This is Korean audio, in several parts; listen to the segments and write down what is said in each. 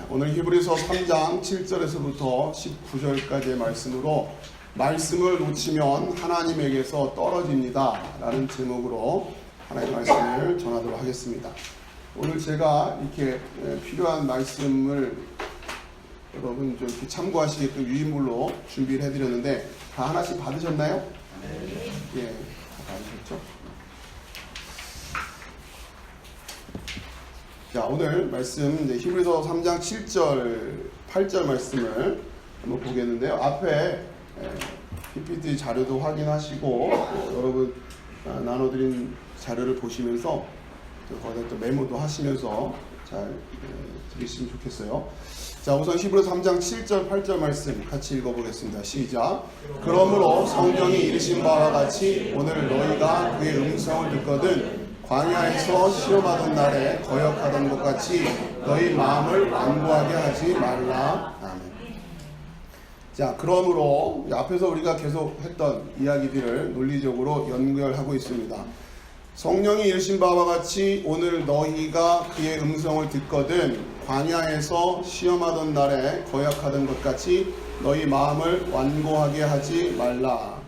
오늘 히브리서 3장 7절에서부터 19절까지의 말씀으로 말씀을 놓치면 하나님에게서 떨어집니다 라는 제목으로 하나님의 말씀을 전하도록 하겠습니다. 오늘 제가 이렇게 필요한 말씀을 여러분 좀 이렇게 참고하시게끔 유인물로 준비를 해드렸는데 다 하나씩 받으셨나요? 네. 예, 다 받으셨죠? 자, 오늘 말씀 히브리서 3장 7절, 8절 말씀을 한번 보겠는데요. 앞에 PPT 자료도 확인하시고 여러분 나눠드린 자료를 보시면서 거기다 또 메모도 하시면서 잘 들으시면 좋겠어요. 자, 우선 히브리서 3장 7절, 8절 말씀 같이 읽어보겠습니다. 시작. 그러므로 성경이 이르신 바와 같이 오늘 너희가 그의 음성을 듣거든 광야에서 시험하던 날에 거역하던 것 같이 너희 마음을 완고하게 하지 말라. 아멘. 자, 그러므로 앞에서 우리가 계속 했던 이야기들을 논리적으로 연결하고 있습니다. 성령이 이르신 바와 같이 오늘 너희가 그의 음성을 듣거든 광야에서 시험하던 날에 거역하던 것 같이 너희 마음을 완고하게 하지 말라.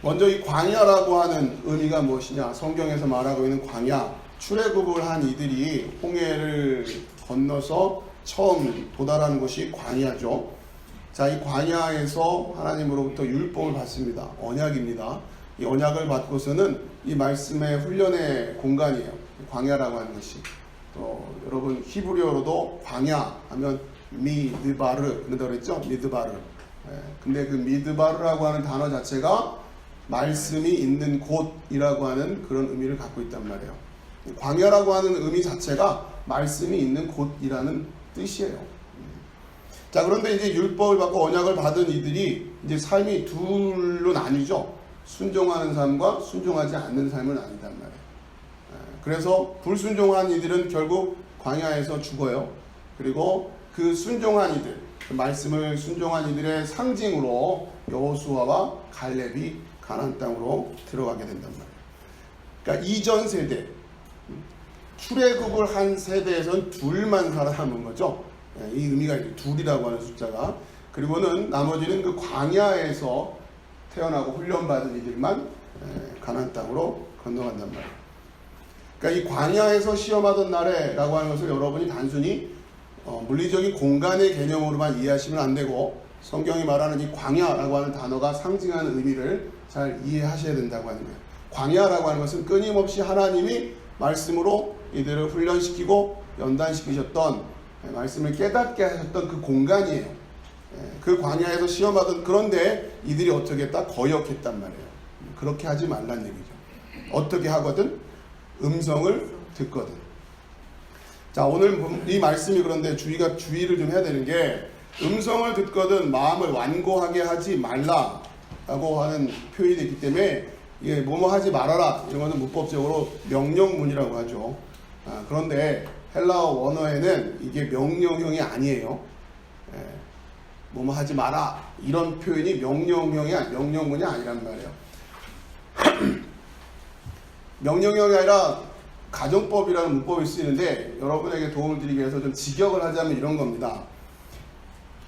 먼저 이 광야라고 하는 의미가 무엇이냐? 성경에서 말하고 있는 광야, 출애굽을 한 이들이 홍해를 건너서 처음 도달하는 곳이 광야죠. 자, 이 광야에서 하나님으로부터 율법을 받습니다. 언약입니다. 이 언약을 받고서는 이 말씀의 훈련의 공간이에요. 광야라고 하는 것이. 또 여러분 히브리어로도 광야 하면 미드바르 그런다고 그랬죠? 미드바르. 근데 그 미드바르라고 하는 단어 자체가 말씀이 있는 곳이라고 하는 그런 의미를 갖고 있단 말이에요. 광야라고 하는 의미 자체가 말씀이 있는 곳이라는 뜻이에요. 자, 그런데 이제 율법을 받고 언약을 받은 이들이 이제 삶이 둘로 나뉘죠. 순종하는 삶과 순종하지 않는 삶은 아니단 말이에요. 그래서 불순종한 이들은 결국 광야에서 죽어요. 그리고 그 순종한 이들, 그 말씀을 순종한 이들의 상징으로 여호수아와 갈렙이 가나안 땅으로 들어가게 된단 말이에요. 그러니까 이전 세대, 출애굽을 한 세대에선 둘만 살아남은 거죠. 이 의미가 둘이라고 하는 숫자가. 그리고는 나머지는 그 광야에서 태어나고 훈련받은 이들만 가나안 땅으로 건너간단 말이에요. 그러니까 이 광야에서 시험하던 날에라고 하는 것을 여러분이 단순히 물리적인 공간의 개념으로만 이해하시면 안 되고 성경이 말하는 이 광야라고 하는 단어가 상징하는 의미를 잘 이해하셔야 된다고 하는 거예요. 광야라고 하는 것은 끊임없이 하나님이 말씀으로 이들을 훈련시키고 연단시키셨던 말씀을 깨닫게 하셨던 그 공간이에요. 그 광야에서 시험하던, 그런데 이들이 어떻게 했다? 거역했단 말이에요. 그렇게 하지 말란 얘기죠. 어떻게 하거든? 음성을 듣거든. 자, 오늘 이 말씀이 그런데 주의를 좀 해야 되는 게 음성을 듣거든 마음을 완고하게 하지 말라라고 하는 표현이 있기 때문에 이게 뭐뭐 하지 말아라 이런 것은 문법적으로 명령문이라고 하죠. 그런데 헬라어 원어에는 이게 명령형이 아니에요. 뭐뭐 하지 마라 이런 표현이 명령문이 아니란 말이에요. 명령형이 아니라 가정법이라는 문법이 쓰이는데 여러분에게 도움을 드리기 위해서 좀 직역을 하자면 이런 겁니다.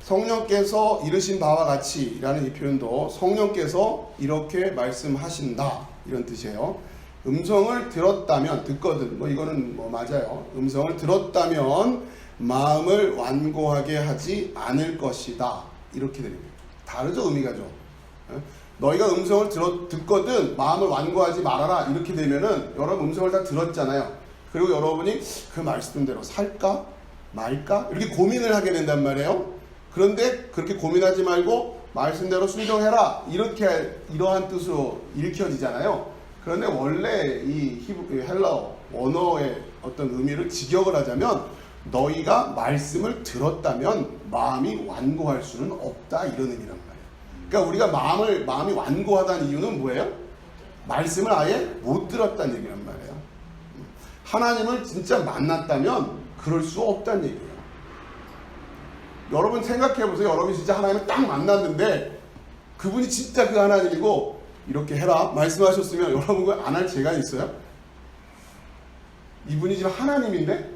성령께서 이르신 바와 같이 라는 이 표현도 성령께서 이렇게 말씀하신다 이런 뜻이에요. 음성을 들었다면, 듣거든 뭐 이거는 뭐 맞아요. 음성을 들었다면 마음을 완고하게 하지 않을 것이다 이렇게 됩니다. 다르죠, 의미가 좀. 너희가 음성을 듣거든 마음을 완고하지 말아라 이렇게 되면은 여러분 음성을 다 들었잖아요. 그리고 여러분이 그 말씀대로 살까 말까 이렇게 고민을 하게 된단 말이에요. 그런데 그렇게 고민하지 말고 말씀대로 순종해라 이러한 뜻으로 읽혀지잖아요. 그런데 원래 이 헬라어 원어의 어떤 의미를 직역을 하자면 너희가 말씀을 들었다면 마음이 완고할 수는 없다 이런 의미란 말이에요. 그러니까 우리가 마음이 완고하다는 이유는 뭐예요? 말씀을 아예 못 들었다는 얘기란 말이에요. 하나님을 진짜 만났다면 그럴 수 없다는 얘기예요. 여러분 생각해보세요. 여러분이 진짜 하나님을 딱 만났는데 그분이 진짜 그 하나님이고 이렇게 해라 말씀하셨으면 여러분 그걸 안 할 죄가 있어요? 이분이 지금 하나님인데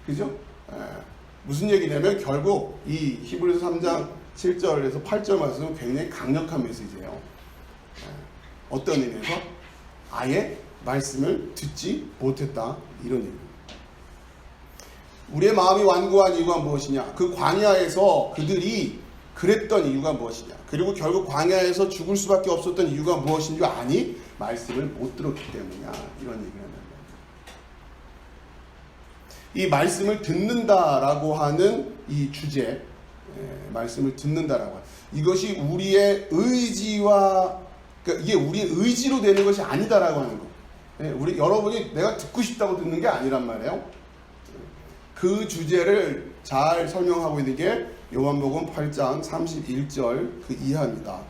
그죠? 무슨 얘기냐면 결국 이 히브리서 3장 7절에서 8절 말씀은 굉장히 강력한 메시지예요. 어떤 의미에서? 아예 말씀을 듣지 못했다, 이런 얘기입니다. 우리의 마음이 완고한 이유가 무엇이냐? 그 광야에서 그들이 그랬던 이유가 무엇이냐? 그리고 결국 광야에서 죽을 수밖에 없었던 이유가 무엇인지 아니? 말씀을 못 들었기 때문이야, 이런 얘기를 하는 거예요. 이 말씀을 듣는다라고 하는 이 주제, 말씀을 듣는다라고 하는, 이것이 우리의 의지와, 그러니까 이게 우리의 의지로 되는 것이 아니다라고 하는 거. 우리 여러분이 내가 듣고 싶다고 듣는 게 아니란 말이에요. 그 주제를 잘 설명하고 있는 게 요한복음 8장 31절 그 이하입니다.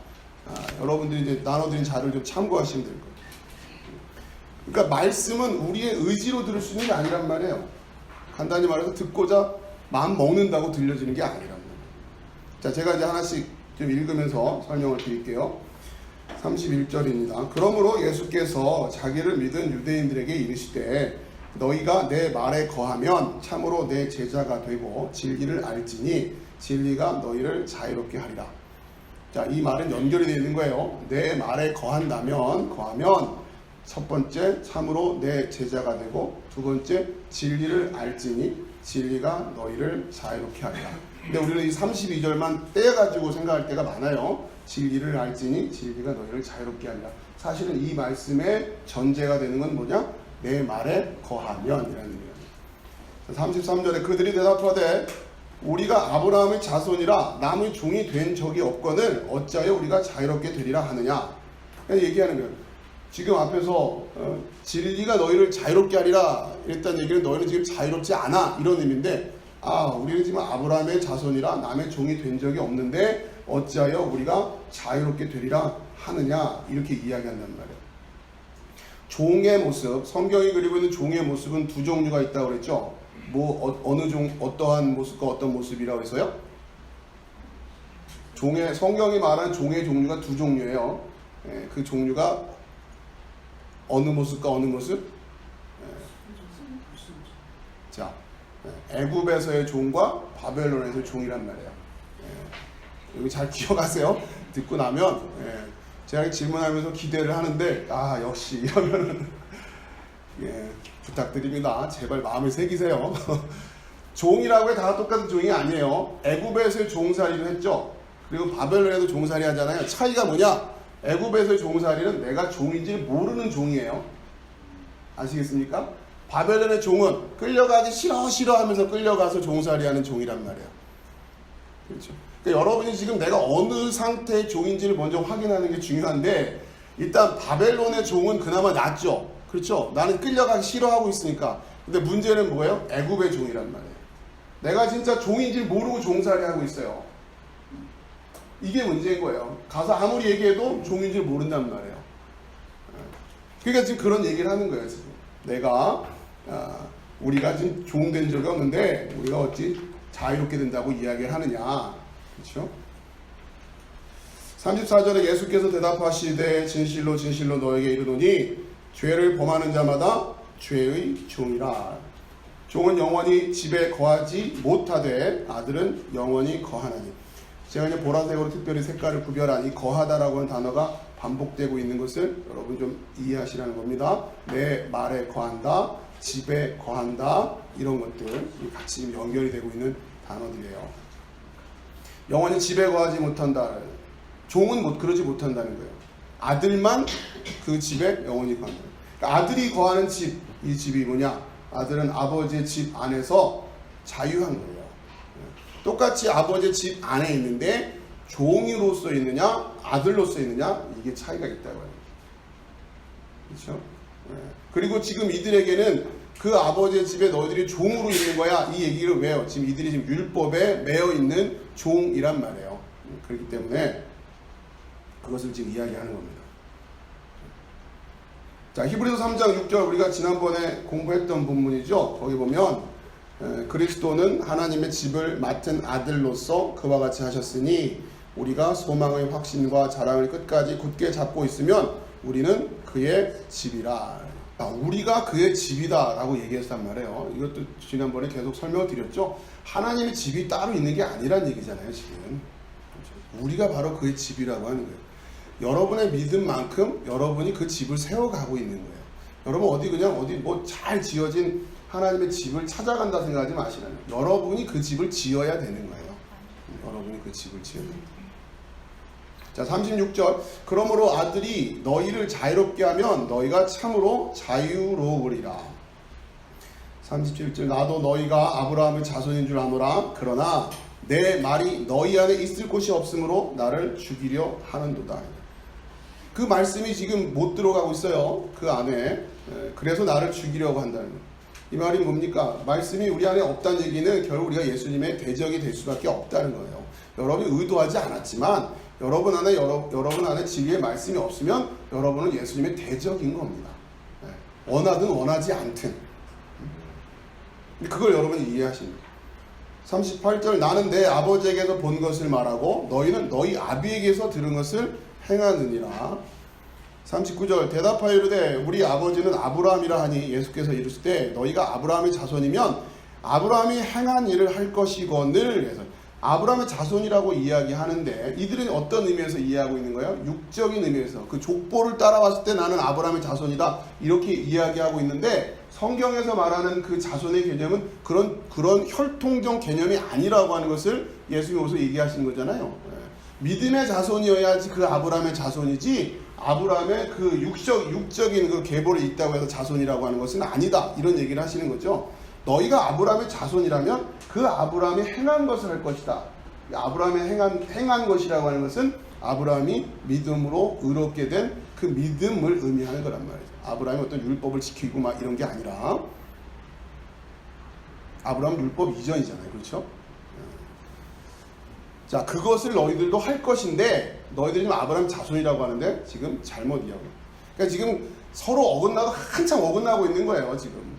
여러분들이 이제 나눠드린 자료를 좀 참고하시면 될 거예요. 그러니까 말씀은 우리의 의지로 들을 수 있는 게 아니란 말이에요. 간단히 말해서 듣고자 마음 먹는다고 들려지는 게 아니란 말이에요. 자, 제가 이제 하나씩 좀 읽으면서 설명을 드릴게요. 31절입니다. 그러므로 예수께서 자기를 믿은 유대인들에게 이르시되 너희가 내 말에 거하면 참으로 내 제자가 되고 진리를 알지니 진리가 너희를 자유롭게 하리라. 자, 이 말은 연결이 되어 있는 거예요. 내 말에 거하면 첫 번째 참으로 내 제자가 되고, 두 번째 진리를 알지니 진리가 너희를 자유롭게 하리라. 근데 우리는 이 32절만 떼가지고 생각할 때가 많아요. 진리를 알지니 진리가 너희를 자유롭게 하리라. 사실은 이 말씀의 전제가 되는 건 뭐냐? 내 말에 거하면 이라는 의미입니다. 33절에 그들이 대답하되 우리가 아브라함의 자손이라 남의 종이 된 적이 없거늘 어찌하여 우리가 자유롭게 되리라 하느냐, 얘기하는 거예요. 지금 앞에서 진리가 너희를 자유롭게 하리라 이랬다는 얘기는 너희는 지금 자유롭지 않아, 이런 의미인데, 우리는 지금 아브라함의 자손이라 남의 종이 된 적이 없는데 어찌하여 우리가 자유롭게 되리라 하느냐, 이렇게 이야기한단 말이에요. 종의 모습, 성경이 그리고 있는 종의 모습은 두 종류가 있다고 그랬죠. 어느 종, 어떠한 모습과 어떤 모습이라고 해서요? 성경이 말하는 종의 종류가 두 종류예요. 그 종류가 어느 모습과 어느 모습? 자, 애굽에서의 종과 바벨론에서의 종이란 말이에요. 여기 잘 기억하세요. 듣고 나면 제가 질문하면서 기대를 하는데 역시 이러면은 부탁드립니다. 제발 마음을 새기세요. 종이라고 해 다 똑같은 종이 아니에요. 애굽에서의 종살이를 했죠. 그리고 바벨론에도 종살이 하잖아요. 차이가 뭐냐? 애굽에서의 종살이는 내가 종인지 모르는 종이에요. 아시겠습니까? 바벨론의 종은 끌려가기 싫어 하면서 끌려가서 종살이하는 종이란 말이에요. 그렇죠. 그러니까 여러분이 지금 내가 어느 상태의 종인지를 먼저 확인하는 게 중요한데, 일단 바벨론의 종은 그나마 낫죠. 그렇죠. 나는 끌려가기 싫어하고 있으니까. 근데 문제는 뭐예요? 애굽의 종이란 말이에요. 내가 진짜 종인지를 모르고 종살이하고 있어요. 이게 문제인 거예요. 가서 아무리 얘기해도 종인지를 모른단 말이에요. 그러니까 지금 그런 얘기를 하는 거예요. 지금 우리가 지금 종된 적이 없는데 우리가 어찌 자유롭게 된다고 이야기를 하느냐. 그렇죠? 34절에 예수께서 대답하시되 진실로 진실로 너에게 이르노니 죄를 범하는 자마다 죄의 종이라. 종은 영원히 집에 거하지 못하되 아들은 영원히 거하나니. 제가 이제 보라색으로 특별히 색깔을 구별한 이 거하다라고 하는 단어가 반복되고 있는 것을 여러분 좀 이해하시라는 겁니다. 내 말에 거한다, 집에 거한다, 이런 것들 같이 연결이 되고 있는 단어들이에요. 영원히 집에 거하지 못한다. 종은 그러지 못한다는 거예요. 아들만 그 집에 영원히 거한다. 그러니까 아들이 거하는 집, 이 집이 뭐냐? 아들은 아버지의 집 안에서 자유한 거예요. 똑같이 아버지의 집 안에 있는데 종이로서 있느냐, 아들로서 있느냐, 이게 차이가 있다고 해요. 그렇죠? 그리고 지금 이들에게는 그 아버지의 집에 너희들이 종으로 있는 거야, 이 얘기를 왜요? 지금 이들이 지금 율법에 매여 있는 종이란 말이에요. 그렇기 때문에 그것을 지금 이야기하는 겁니다. 자, 히브리서 3장 6절 우리가 지난번에 공부했던 본문이죠. 거기 보면 그리스도는 하나님의 집을 맡은 아들로서 그와 같이 하셨으니 우리가 소망의 확신과 자랑을 끝까지 굳게 잡고 있으면 우리는 그의 집이라. 우리가 그의 집이다라고 얘기했단 말이에요. 이것도 지난번에 계속 설명을 드렸죠. 하나님의 집이 따로 있는 게 아니란 얘기잖아요, 지금. 우리가 바로 그의 집이라고 하는 거예요. 여러분의 믿음만큼 여러분이 그 집을 세워가고 있는 거예요. 여러분 어디 뭐 잘 지어진 하나님의 집을 찾아간다 생각하지 마시라는 거예요. 여러분이 그 집을 지어야 되는 거예요. 여러분이 그 집을 지어야 됩니다. 자, 36절. 그러므로 아들이 너희를 자유롭게 하면 너희가 참으로 자유로우리라. 37절. 나도 너희가 아브라함의 자손인 줄 아노라. 그러나 내 말이 너희 안에 있을 곳이 없으므로 나를 죽이려 하는도다. 그 말씀이 지금 못 들어가고 있어요. 그 안에. 그래서 나를 죽이려고 한다는 거예요. 이 말이 뭡니까? 말씀이 우리 안에 없다는 얘기는 결국 우리가 예수님의 대적이 될 수밖에 없다는 거예요. 여러분이 의도하지 않았지만 여러분 안에 진리의 말씀이 없으면 여러분은 예수님의 대적인 겁니다. 원하든 원하지 않든. 그걸 여러분이 이해하십니다. 38절. 나는 내 아버지에게서 본 것을 말하고 너희는 너희 아비에게서 들은 것을 행하느니라. 39절. 대답하여 이르되 우리 아버지는 아브라함이라 하니 예수께서 이르실 때 너희가 아브라함의 자손이면 아브라함이 행한 일을 할 것이거늘. 해서 아브라함의 자손이라고 이야기하는데 이들은 어떤 의미에서 이해하고 있는 거예요? 육적인 의미에서 그 족보를 따라왔을 때 나는 아브라함의 자손이다 이렇게 이야기하고 있는데 성경에서 말하는 그 자손의 개념은 그런 혈통적 개념이 아니라고 하는 것을 예수님이 어디서 얘기하시는 거잖아요. 믿음의 자손이어야지 그 아브라함의 자손이지 아브라함의 그 육적인 그 계보를 있다고 해서 자손이라고 하는 것은 아니다 이런 얘기를 하시는 거죠. 너희가 아브라함의 자손이라면 그 아브라함이 행한 것을 할 것이다. 아브라함이 행한 것이라고 하는 것은 아브라함이 믿음으로 의롭게 된 그 믿음을 의미하는 거란 말이죠. 아브라함이 어떤 율법을 지키고 막 이런 게 아니라 아브라함 율법 이전이잖아요. 그렇죠? 자, 그것을 너희들도 할 것인데 너희들이 지금 아브라함 자손이라고 하는데 지금 잘못 이야기해요. 그러니까 지금 서로 한참 어긋나고 있는 거예요. 지금.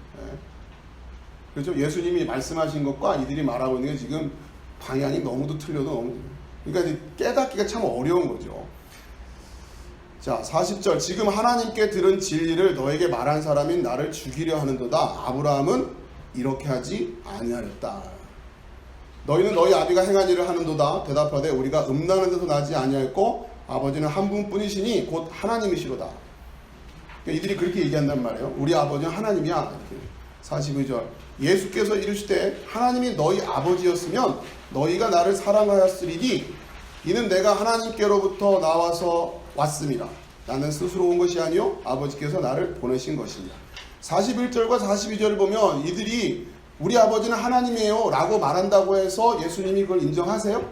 그렇죠? 예수님이 말씀하신 것과 이들이 말하고 있는 게 지금 방향이 너무도 틀려도 그러니까 깨닫기가 참 어려운 거죠. 자, 40절. 지금 하나님께 들은 진리를 너에게 말한 사람인 나를 죽이려 하는도다. 아브라함은 이렇게 하지 아니하였다. 너희는 너희 아비가 행한 일을 하는도다. 대답하되 우리가 음란한 데서 나지 아니하였고 아버지는 한 분뿐이시니 곧 하나님이시로다. 그러니까 이들이 그렇게 얘기한단 말이에요. 우리 아버지는 하나님이야. 이렇게. 42절. 예수께서 이르시되 하나님이 너희 아버지였으면 너희가 나를 사랑하였으리니 이는 내가 하나님께로부터 나와서 왔습니다. 나는 스스로 온 것이 아니요 아버지께서 나를 보내신 것입니다. 41절과 42절을 보면 이들이 우리 아버지는 하나님이에요 라고 말한다고 해서 예수님이 그걸 인정하세요?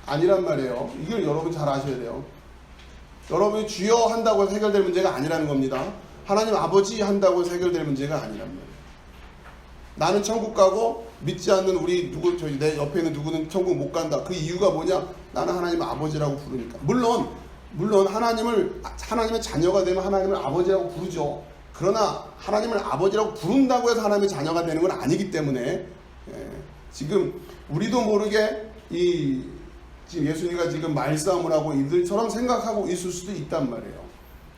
아니란 말이에요. 이걸 여러분 잘 아셔야 돼요. 여러분이 주여 한다고 해서 해결될 문제가 아니라는 겁니다. 하나님 아버지 한다고 해서 해결될 문제가 아니란 말이에요. 나는 천국 가고 믿지 않는 내 옆에 있는 누구는 천국 못 간다. 그 이유가 뭐냐? 나는 하나님 아버지라고 부르니까. 물론 하나님의 자녀가 되면 하나님을 아버지라고 부르죠. 그러나 하나님을 아버지라고 부른다고 해서 하나님의 자녀가 되는 건 아니기 때문에 지금 우리도 모르게 지금 예수님과 지금 말싸움을 하고 이들처럼 생각하고 있을 수도 있단 말이에요.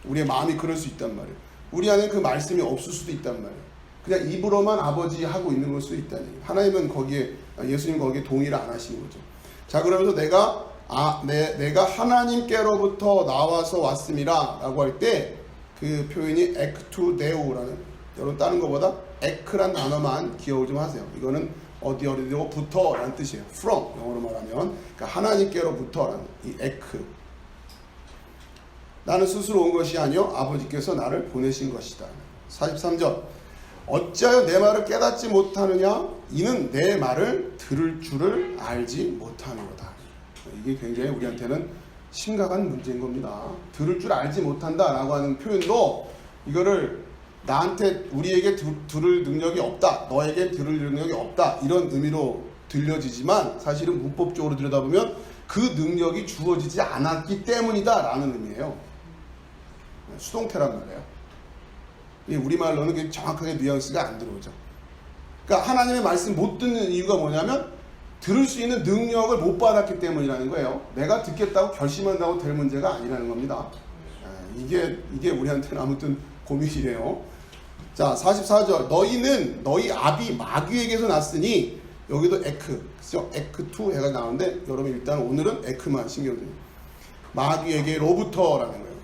우리의 마음이 그럴 수 있단 말이에요. 우리 안에 그 말씀이 없을 수도 있단 말이에요. 그냥 입으로만 아버지 하고 있는 걸 수도 있다는 얘기예요. 하나님은 예수님 거기에 동의를 안 하시는 거죠. 자, 그러면서 내가 하나님께로부터 나와서 왔음이라 라고 할 때 그 표현이 엑투데오라는, 여러분 다른 것보다 에크란 단어만 기억을 좀 하세요. 이거는 어디로부터라는 뜻이에요. from 영어로 말하면 그러니까 하나님께로부터라는 이 에크. 나는 스스로 온 것이 아니요 아버지께서 나를 보내신 것이다. 43절. 어찌하여 내 말을 깨닫지 못하느냐? 이는 내 말을 들을 줄을 알지 못하노로다. 이게 굉장히 우리한테는 심각한 문제인 겁니다. 들을 줄 알지 못한다라고 하는 표현도 이거를 우리에게 들을 능력이 없다, 너에게 들을 능력이 없다 이런 의미로 들려지지만 사실은 문법적으로 들여다보면 그 능력이 주어지지 않았기 때문이다라는 의미예요. 수동태란 말이에요. 우리말로는 정확하게 뉘앙스가 안 들어오죠. 그러니까 하나님의 말씀 못 듣는 이유가 뭐냐면 들을 수 있는 능력을 못 받았기 때문이라는 거예요. 내가 듣겠다고 결심한다고 될 문제가 아니라는 겁니다. 이게 우리한테는 아무튼 고민이래요. 자, 44절. 너희는 너희 아비 마귀에게서 났으니, 여기도 에크, 그죠? 에크2 해가 나오는데, 여러분 일단 오늘은 에크만 신경 쓰세요. 마귀에게로부터라는 거예요.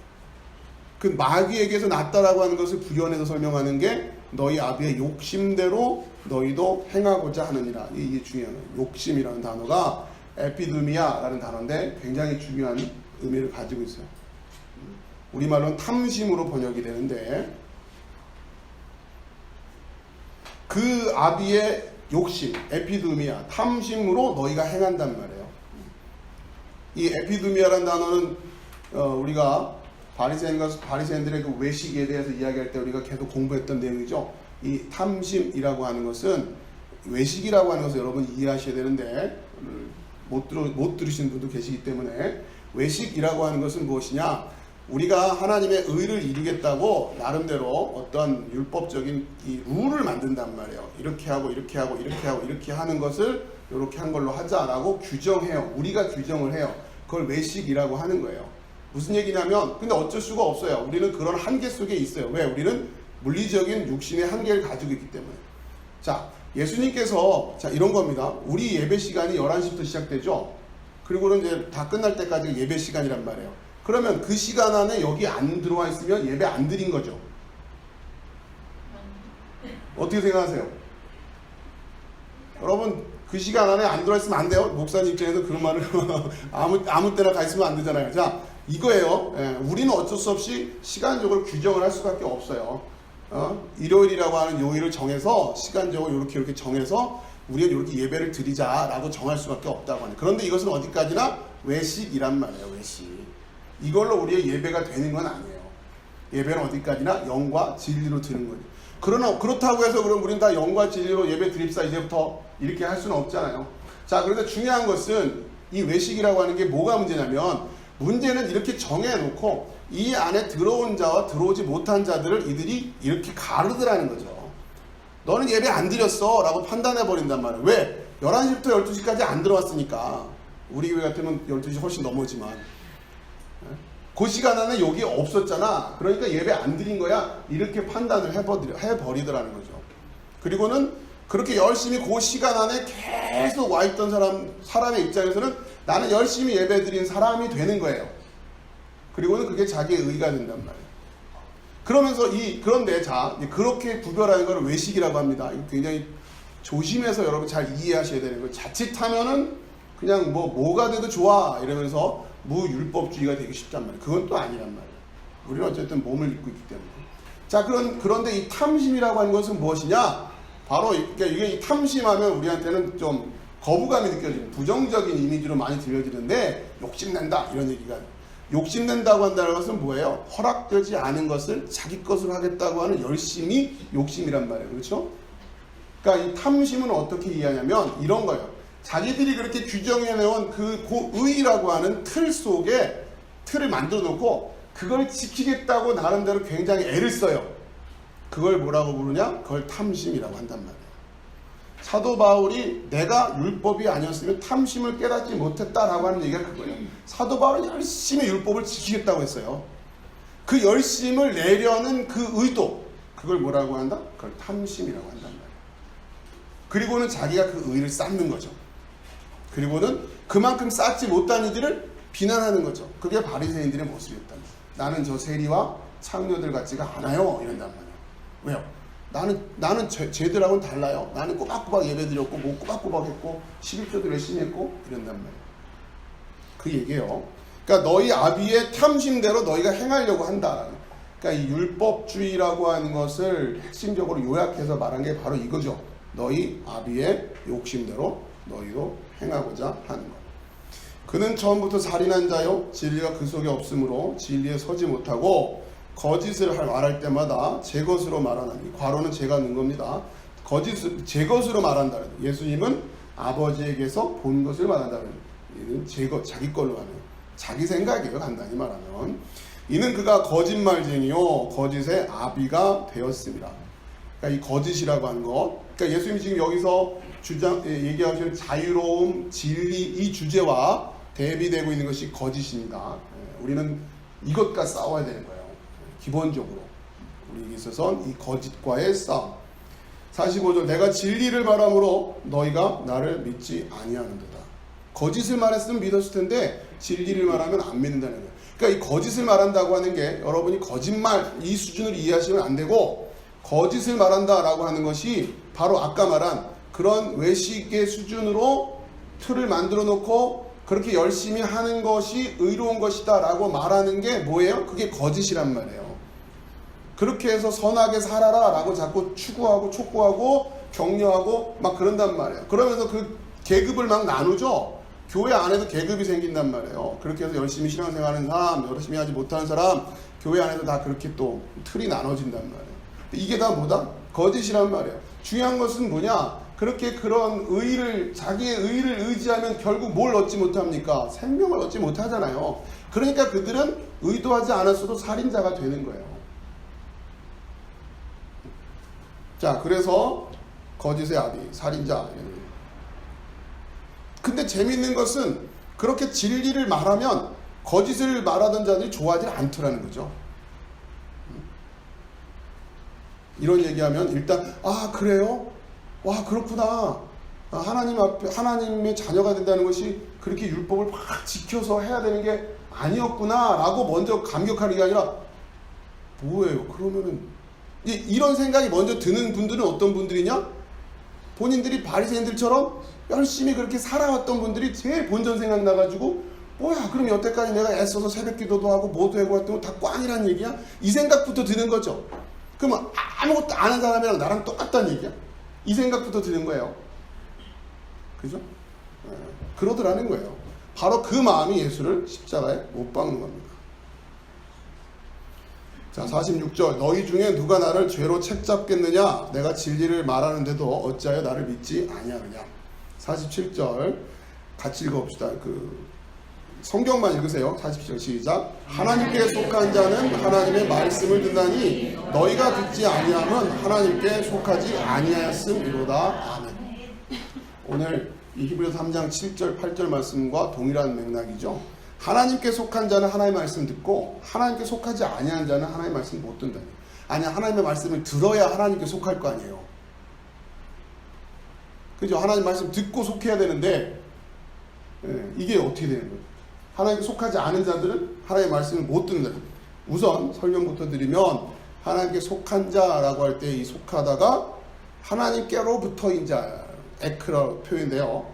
그 마귀에게서 났다라고 하는 것을 부연해서 설명하는 게 너희 아비의 욕심대로 너희도 행하고자 하느니라. 이게 중요한 거예요. 욕심이라는 단어가 에피드미아라는 단어인데 굉장히 중요한 의미를 가지고 있어요. 우리말로는 탐심으로 번역이 되는데, 그 아비의 욕심, 에피드미아, 탐심으로 너희가 행한단 말이에요. 이 에피드미아라는 단어는 우리가 바리새인들의 그 외식에 대해서 이야기할 때 우리가 계속 공부했던 내용이죠. 이 탐심이라고 하는 것은, 외식이라고 하는 것을 여러분 이해하셔야 되는데 못 들으시는 분도 계시기 때문에, 외식이라고 하는 것은 무엇이냐? 우리가 하나님의 의를 이루겠다고 나름대로 어떤 율법적인 이 룰을 만든단 말이에요. 이렇게 하고 이렇게 하고 이렇게 하고 이렇게 하는 것을 이렇게 한 걸로 하자라고 규정해요. 우리가 규정을 해요. 그걸 외식이라고 하는 거예요. 무슨 얘기냐면, 근데 어쩔 수가 없어요. 우리는 그런 한계 속에 있어요. 왜? 우리는 물리적인 육신의 한계를 가지고 있기 때문에. 자, 예수님께서 이런 겁니다. 우리 예배 시간이 11시부터 시작되죠. 그리고는 이제 다 끝날 때까지 예배 시간이란 말이에요. 그러면 그 시간 안에 여기 안 들어와 있으면 예배 안 드린 거죠. 어떻게 생각하세요? 여러분, 그 시간 안에 안 들어와 있으면 안 돼요. 목사님 입장에서 그런 말을 아무 때나 가 있으면 안 되잖아요. 자, 이거예요. 예, 우리는 어쩔 수 없이 시간적으로 규정을 할 수밖에 없어요. 일요일이라고 하는 요일을 정해서 시간적으로 이렇게 정해서 우리는 이렇게 예배를 드리자라고 정할 수밖에 없다고 하네. 그런데 이것은 어디까지나 외식이란 말이에요. 외식. 이걸로 우리의 예배가 되는 건 아니에요. 예배는 어디까지나 영과 진리로 드는 거죠. 그러나 그렇다고 해서 그럼 우리는 다 영과 진리로 예배 드립사 이제부터 이렇게 할 수는 없잖아요. 자, 그런데 중요한 것은 이 외식이라고 하는 게 뭐가 문제냐면, 문제는 이렇게 정해놓고 이 안에 들어온 자와 들어오지 못한 자들을 이들이 이렇게 가르더라는 거죠. 너는 예배 안 드렸어 라고 판단해버린단 말이에요. 왜? 11시부터 12시까지 안 들어왔으니까. 우리 교회 같으면 12시 훨씬 넘어지만 그 시간 안에 여기 없었잖아. 그러니까 예배 안 드린 거야. 이렇게 판단을 해버리더라는 거죠. 그리고는 그렇게 열심히 그 시간 안에 계속 와있던 사람의 입장에서는 나는 열심히 예배 드린 사람이 되는 거예요. 그리고는 그게 자기의 의가 된단 말이에요. 그러면서 그런데 그렇게 구별하는 걸 외식이라고 합니다. 이거 굉장히 조심해서 여러분 잘 이해하셔야 되는 거예요. 자칫하면은 그냥 뭐가 돼도 좋아 이러면서 무율법주의가 되기 쉽단 말이에요. 그건 또 아니란 말이에요. 우리는 어쨌든 몸을 입고 있기 때문에. 자, 그런데 이 탐심이라고 하는 것은 무엇이냐? 바로 그러니까 이게 탐심하면 우리한테는 좀 거부감이 느껴지는, 부정적인 이미지로 많이 들려지는데, 욕심낸다 이런 얘기가. 욕심낸다고 한다는 것은 뭐예요? 허락되지 않은 것을 자기 것으로 하겠다고 하는 열심이 욕심이란 말이에요. 그렇죠? 그러니까 이 탐심은 어떻게 이해하냐면 이런 거예요. 자기들이 그렇게 규정해놓은 그 의라고 하는 틀 속에 틀을 만들어 놓고 그걸 지키겠다고 나름대로 굉장히 애를 써요. 그걸 뭐라고 부르냐? 그걸 탐심이라고 한단 말이에요. 사도 바울이 내가 율법이 아니었으면 탐심을 깨닫지 못했다라고 하는 얘기가 그거예요. 사도 바울은 열심히 율법을 지키겠다고 했어요. 그 열심을 내려는 그 의도, 그걸 뭐라고 한다? 그걸 탐심이라고 한단 말이에요. 그리고는 자기가 그 의를 쌓는 거죠. 그리고는 그만큼 쌓지 못한 이들을 비난하는 거죠. 그게 바리새인들의 모습이었다. 나는 저 세리와 창녀들 같지가 않아요. 이런단 말이에요. 왜요? 나는 쟤들하고는 달라요. 나는 꼬박꼬박 예배드렸고 뭐 꼬박꼬박 했고 11조도 열심히 했고 이런단 말이에요. 그 얘기예요. 그러니까 너희 아비의 탐심대로 너희가 행하려고 한다. 그러니까 이 율법주의라고 하는 것을 핵심적으로 요약해서 말한 게 바로 이거죠. 너희 아비의 욕심대로 너희도 행하고자 하는 것. 그는 처음부터 살인한 자요 진리가 그 속에 없으므로 진리에 서지 못하고 거짓을 말할 때마다 제 것으로 말하나니, 괄호는 제가 넣은 겁니다. 거짓을 제 것으로 말한다. 예수님은 아버지에게서 본 것을 말한다는, 이는 자기 걸로 하는, 자기 생각이에요. 간단히 말하면 이는 그가 거짓말쟁이요 거짓의 아비가 되었습니다. 그러니까 이 거짓이라고 하는 것, 그러니까 예수님이 지금 여기서 얘기하시는 자유로움, 진리 이 주제와 대비되고 있는 것이 거짓입니다. 우리는 이것과 싸워야 되는 거예요. 기본적으로 우리에게 있어서는 이 거짓과의 싸움. 45절 내가 진리를 말함으로 너희가 나를 믿지 아니하는도다. 거짓을 말했으면 믿었을 텐데 진리를 말하면 안 믿는다는 거예요. 그러니까 이 거짓을 말한다고 하는 게 여러분이 거짓말 이 수준으로 이해하시면 안 되고, 거짓을 말한다라고 하는 것이 바로 아까 말한 그런 외식의 수준으로 틀을 만들어 놓고 그렇게 열심히 하는 것이 의로운 것이다 라고 말하는 게 뭐예요? 그게 거짓이란 말이에요. 그렇게 해서 선하게 살아라 라고 자꾸 추구하고 촉구하고 격려하고 막 그런단 말이에요. 그러면서 그 계급을 막 나누죠. 교회 안에도 계급이 생긴단 말이에요. 그렇게 해서 열심히 신앙생활하는 사람, 열심히 하지 못하는 사람, 교회 안에도 다 그렇게 또 틀이 나눠진단 말이에요. 이게 다 뭐다? 거짓이란 말이에요. 중요한 것은 뭐냐? 그렇게 그런 의를, 자기의 의를 의지하면 결국 뭘 얻지 못합니까? 생명을 얻지 못하잖아요. 그러니까 그들은 의도하지 않았어도 살인자가 되는 거예요. 자, 그래서 거짓의 아비, 살인자. 근데 재밌는 것은 그렇게 진리를 말하면 거짓을 말하던 자들이 좋아하지 않더라는 거죠. 이런 얘기하면 일단 그래요? 와, 그렇구나. 하나님 앞에 하나님의 자녀가 된다는 것이 그렇게 율법을 막 지켜서 해야 되는 게 아니었구나 라고 먼저 감격하는 게 아니라, 뭐예요? 그러면은 이런 생각이 먼저 드는 분들은 어떤 분들이냐? 본인들이 바리새인들처럼 열심히 그렇게 살아왔던 분들이 제일 본전 생각나가지고, 뭐야, 그럼 여태까지 내가 애써서 새벽 기도도 하고 뭐도 하고 했던 거 다 꽝이란 얘기야? 이 생각부터 드는 거죠. 그러면 아무것도 아는 사람이랑 나랑 똑같다는 얘기야? 이 생각부터 드는 거예요. 그죠? 그러더라는 거예요. 바로 그 마음이 예수를 십자가에 못 박는 겁니다. 자, 46절 너희 중에 누가 나를 죄로 책잡겠느냐? 내가 진리를 말하는데도 어찌하여 나를 믿지 아니하느냐? 47절 같이 읽어봅시다. 성경만 읽으세요. 47절 시작. 하나님께 속한 자는 하나님의 말씀을 듣나니 너희가 듣지 아니하면 하나님께 속하지 아니하였음이로다. 아멘. 오늘 이 히브리서 3장 7절 8절 말씀과 동일한 맥락이죠. 하나님께 속한 자는 하나님의 말씀 듣고 하나님께 속하지 아니한 자는 하나님의 말씀 못 듣는다. 아니, 하나님의 말씀을 들어야 하나님께 속할 거 아니에요. 그죠? 하나님 말씀 듣고 속해야 되는데 이게 어떻게 되는 거예요? 하나님께 속하지 않은 자들은 하나님의 말씀을 못 듣는다. 우선 설명부터 드리면 하나님께 속한 자라고 할 때 이 속하다가 하나님께로부터인 자, 에크라 표현인데요.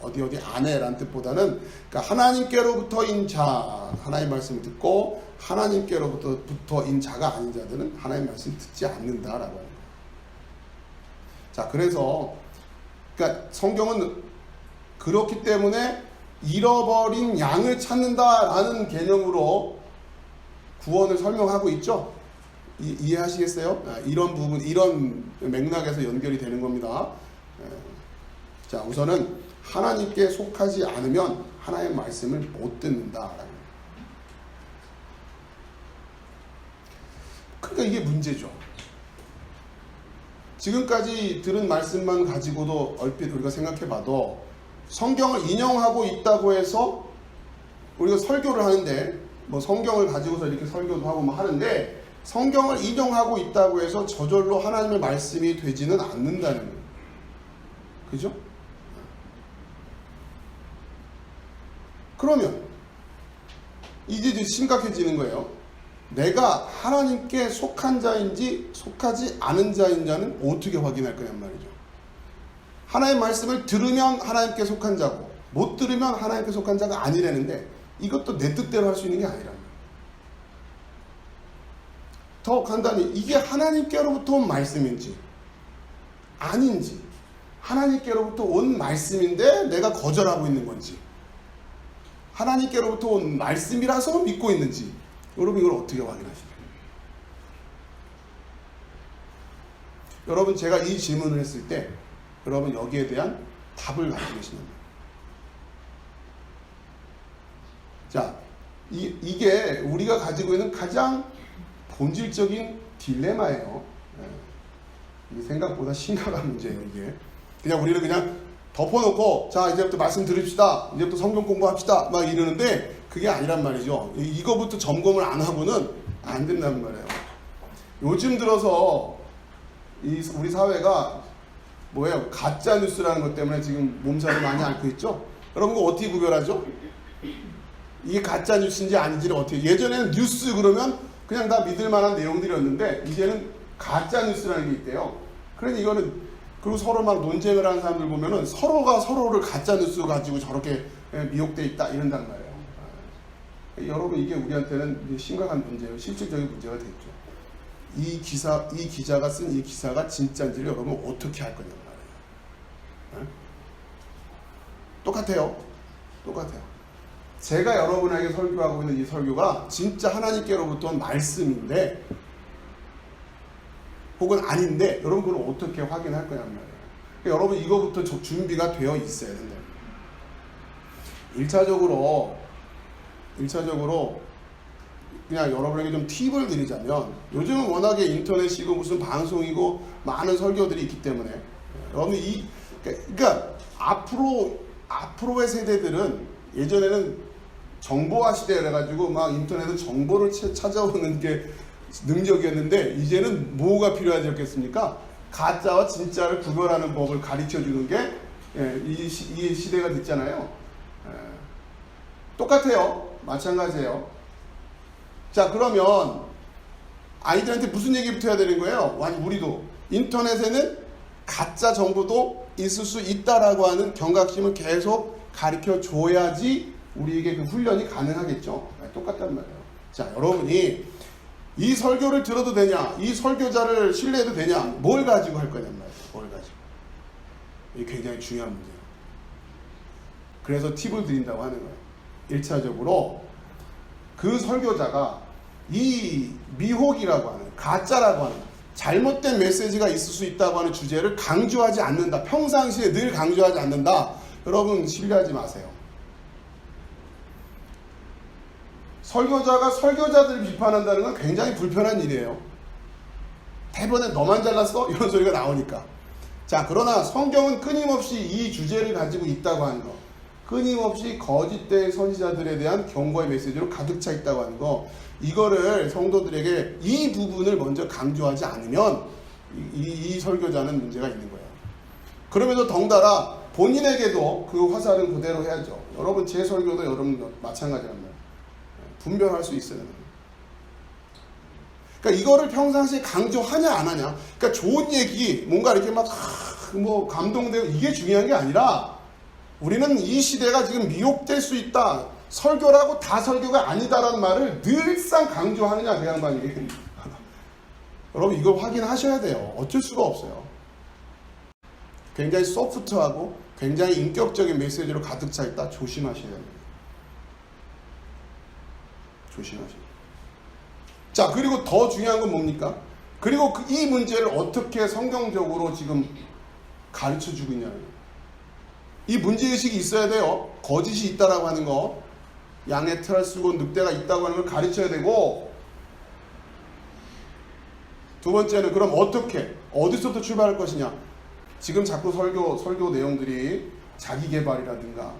어디 안에라는 뜻보다는, 그러니까 하나님께로부터인 자, 하나님의 말씀을 듣고 하나님께로부터인 자가 아닌 자들은 하나님의 말씀 듣지 않는다라고 하는 거예요. 자, 그래서 그러니까 성경은 그렇기 때문에 잃어버린 양을 찾는다라는 개념으로 구원을 설명하고 있죠. 이해하시겠어요? 이런 부분, 이런 맥락에서 연결이 되는 겁니다. 자, 우선은 하나님께 속하지 않으면 하나님의 말씀을 못 듣는다라는. 그러니까 이게 문제죠. 지금까지 들은 말씀만 가지고도 얼핏 우리가 생각해봐도 성경을 인용하고 있다고 해서 우리가 설교를 하는데, 뭐 성경을 가지고서 이렇게 설교도 하고 뭐 하는데, 성경을 인용하고 있다고 해서 저절로 하나님의 말씀이 되지는 않는다는 거예요. 그죠? 그러면 이제 심각해지는 거예요. 내가 하나님께 속한 자인지 속하지 않은 자인 자는 어떻게 확인할 거냔 말이죠. 하나님의 말씀을 들으면 하나님께 속한 자고 못 들으면 하나님께 속한 자가 아니라는데, 이것도 내 뜻대로 할 수 있는 게 아니란 말이에요. 더 간단히 이게 하나님께로부터 온 말씀인지 아닌지, 하나님께로부터 온 말씀인데 내가 거절하고 있는 건지, 하나님께로부터 온 말씀이라서 믿고 있는지, 여러분 이걸 어떻게 확인하십니까? 여러분, 제가 이 질문을 했을 때 여러분 여기에 대한 답을 가지고 계시는 거예요. 자, 이게 우리가 가지고 있는 가장 본질적인 딜레마예요. 이게 생각보다 심각한 문제예요. 이게 그냥 우리는 그냥 덮어놓고, 자, 이제부터 말씀 들읍시다, 이제부터 성경 공부합시다 막 이러는데 그게 아니란 말이죠. 이거부터 점검을 안 하고는 안 된다는 말이에요. 요즘 들어서 우리 사회가 뭐예요? 가짜 뉴스라는 것 때문에 지금 몸살을 많이 앓고 있죠? 여러분 그거 어떻게 구별하죠? 이게 가짜 뉴스인지 아닌지를 어떻게, 예전에는 뉴스 그러면 그냥 다 믿을 만한 내용들이었는데 이제는 가짜 뉴스라는 게 있대요. 그러니 이거는, 그리고 서로 막 논쟁을 하는 사람들 보면은 서로가 서로를 가짜 뉴스 가지고 저렇게 미혹돼 있다 이런단 말이에요. 여러분 이게 우리한테는 심각한 문제예요. 실질적인 문제가 됐죠. 이 기자가 쓴 이 기사가 진짜인지를 여러분 어떻게 할 거냐는 말이에요. 똑같아요. 제가 여러분에게 설교하고 있는 이 설교가 진짜 하나님께로부터 온 말씀인데 혹은 아닌데 여러분 그걸 어떻게 확인할 거냐는 말이에요. 그러니까 여러분 이거부터 준비가 되어 있어야 된다. 1차적으로 그냥 여러분에게 좀 팁을 드리자면, 요즘은 워낙에 인터넷이고 무슨 방송이고 많은 설교들이 있기 때문에 여러분 그러니까 앞으로의 세대들은, 예전에는 정보화 시대라 가지고 막 인터넷은 정보를 찾아오는 게 능력이었는데 이제는 뭐가 필요하겠습니까? 가짜와 진짜를 구별하는 법을 가르쳐 주는 게 이 시대가 됐잖아요. 똑같아요. 마찬가지예요. 자, 그러면 아이들한테 무슨 얘기부터 해야 되는 거예요? 아니, 우리도 인터넷에는 가짜 정보도 있을 수 있다라고 하는 경각심을 계속 가르쳐 줘야지 우리에게 그 훈련이 가능하겠죠. 똑같단 말이에요. 자, 여러분이 이 설교를 들어도 되냐, 이 설교자를 신뢰해도 되냐, 뭘 가지고 할 거냔 말이에요. 뭘 가지고. 이게 굉장히 중요한 문제예요. 그래서 팁을 드린다고 하는 거예요. 1차적으로 그 설교자가 이 미혹이라고 하는, 가짜라고 하는, 잘못된 메시지가 있을 수 있다고 하는 주제를 강조하지 않는다. 평상시에 늘 강조하지 않는다. 여러분 신뢰하지 마세요. 설교자가 설교자들을 비판한다는 건 굉장히 불편한 일이에요. 대본에 너만 잘났어? 이런 소리가 나오니까. 자, 그러나 성경은 끊임없이 이 주제를 가지고 있다고 하는 거, 끊임없이 거짓된 선지자들에 대한 경고의 메시지로 가득 차 있다고 하는 거, 이거를 성도들에게 이 부분을 먼저 강조하지 않으면 이 설교자는 문제가 있는 거예요. 그러면서 덩달아 본인에게도 그 화살은 그대로 해야죠. 여러분 제 설교도 여러분 마찬가지란 말이에요. 분별할 수 있어야 됩니다. 그러니까 이거를 평상시에 강조하냐 안 하냐, 그러니까 좋은 얘기 뭔가 이렇게 막 뭐 감동되고 이게 중요한 게 아니라, 우리는 이 시대가 지금 미혹될 수 있다, 설교라고 다 설교가 아니다라는 말을 늘상 강조하느냐 그 양반이. 여러분 이걸 확인하셔야 돼요. 어쩔 수가 없어요. 굉장히 소프트하고 굉장히 인격적인 메시지로 가득 차 있다. 조심하셔야 됩니다. 조심하셔야 돼요. 자, 그리고 더 중요한 건 뭡니까? 그리고 이 문제를 어떻게 성경적으로 지금 가르쳐 주고 있냐는, 이 문제의식이 있어야 돼요. 거짓이 있다라고 하는 거, 양의 털을 쓰고 늑대가 있다고 하는 걸 가르쳐야 되고, 두 번째는 그럼 어떻게, 어디서부터 출발할 것이냐. 지금 자꾸 설교 내용들이 자기 개발이라든가,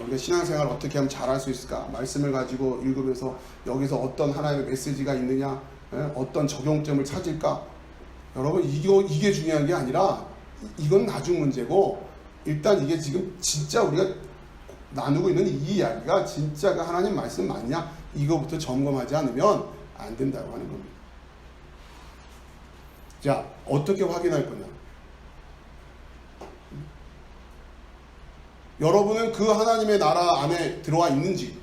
우리가 신앙생활을 어떻게 하면 잘할 수 있을까, 말씀을 가지고 읽으면서 여기서 어떤 하나님의 메시지가 있느냐, 어떤 적용점을 찾을까. 여러분 이게 중요한 게 아니라, 이건 나중 문제고, 일단 이게 지금 진짜 우리가 나누고 있는 이 이야기가 진짜 그 하나님 말씀 맞냐, 이거부터 점검하지 않으면 안 된다고 하는 겁니다. 자, 어떻게 확인할 거냐. 여러분은 그 하나님의 나라 안에 들어와 있는지,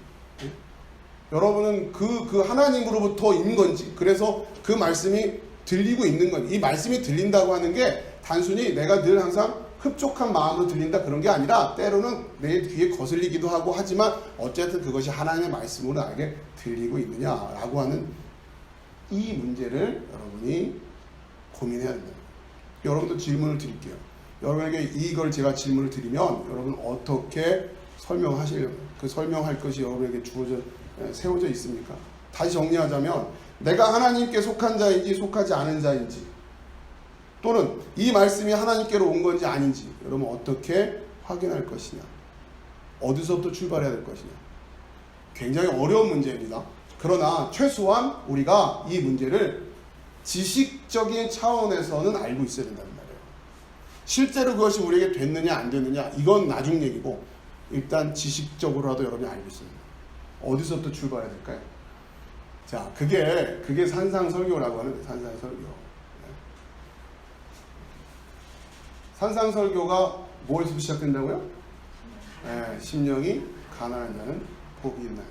여러분은 그 하나님으로부터 있는 건지, 그래서 그 말씀이 들리고 있는 건지. 이 말씀이 들린다고 하는 게 단순히 내가 늘 항상 흡족한 마음으로 들린다 그런 게 아니라, 때로는 내 귀에 거슬리기도 하고 하지만 어쨌든 그것이 하나님의 말씀으로 나에게 들리고 있느냐라고 하는 이 문제를 여러분이 고민해야 됩니다. 여러분도 질문을 드릴게요. 여러분에게 이걸 제가 질문을 드리면 여러분 어떻게 설명하시려고, 그 설명할 것이 여러분에게 세워져 있습니까? 다시 정리하자면, 내가 하나님께 속한 자인지 속하지 않은 자인지, 또는 이 말씀이 하나님께로 온 건지 아닌지 여러분 어떻게 확인할 것이냐, 어디서부터 출발해야 될 것이냐. 굉장히 어려운 문제입니다. 그러나 최소한 우리가 이 문제를 지식적인 차원에서는 알고 있어야 된단 말이에요. 실제로 그것이 우리에게 됐느냐 안 됐느냐 이건 나중 얘기고 일단 지식적으로라도 여러분이 알고 있어야 됩니다. 어디서부터 출발해야 될까요? 자, 그게 산상설교라고 하는 거예요. 산상설교. 산상설교가 뭐에서 시작된다고요? 네, 심령이 가난한 자는 복이 있나요?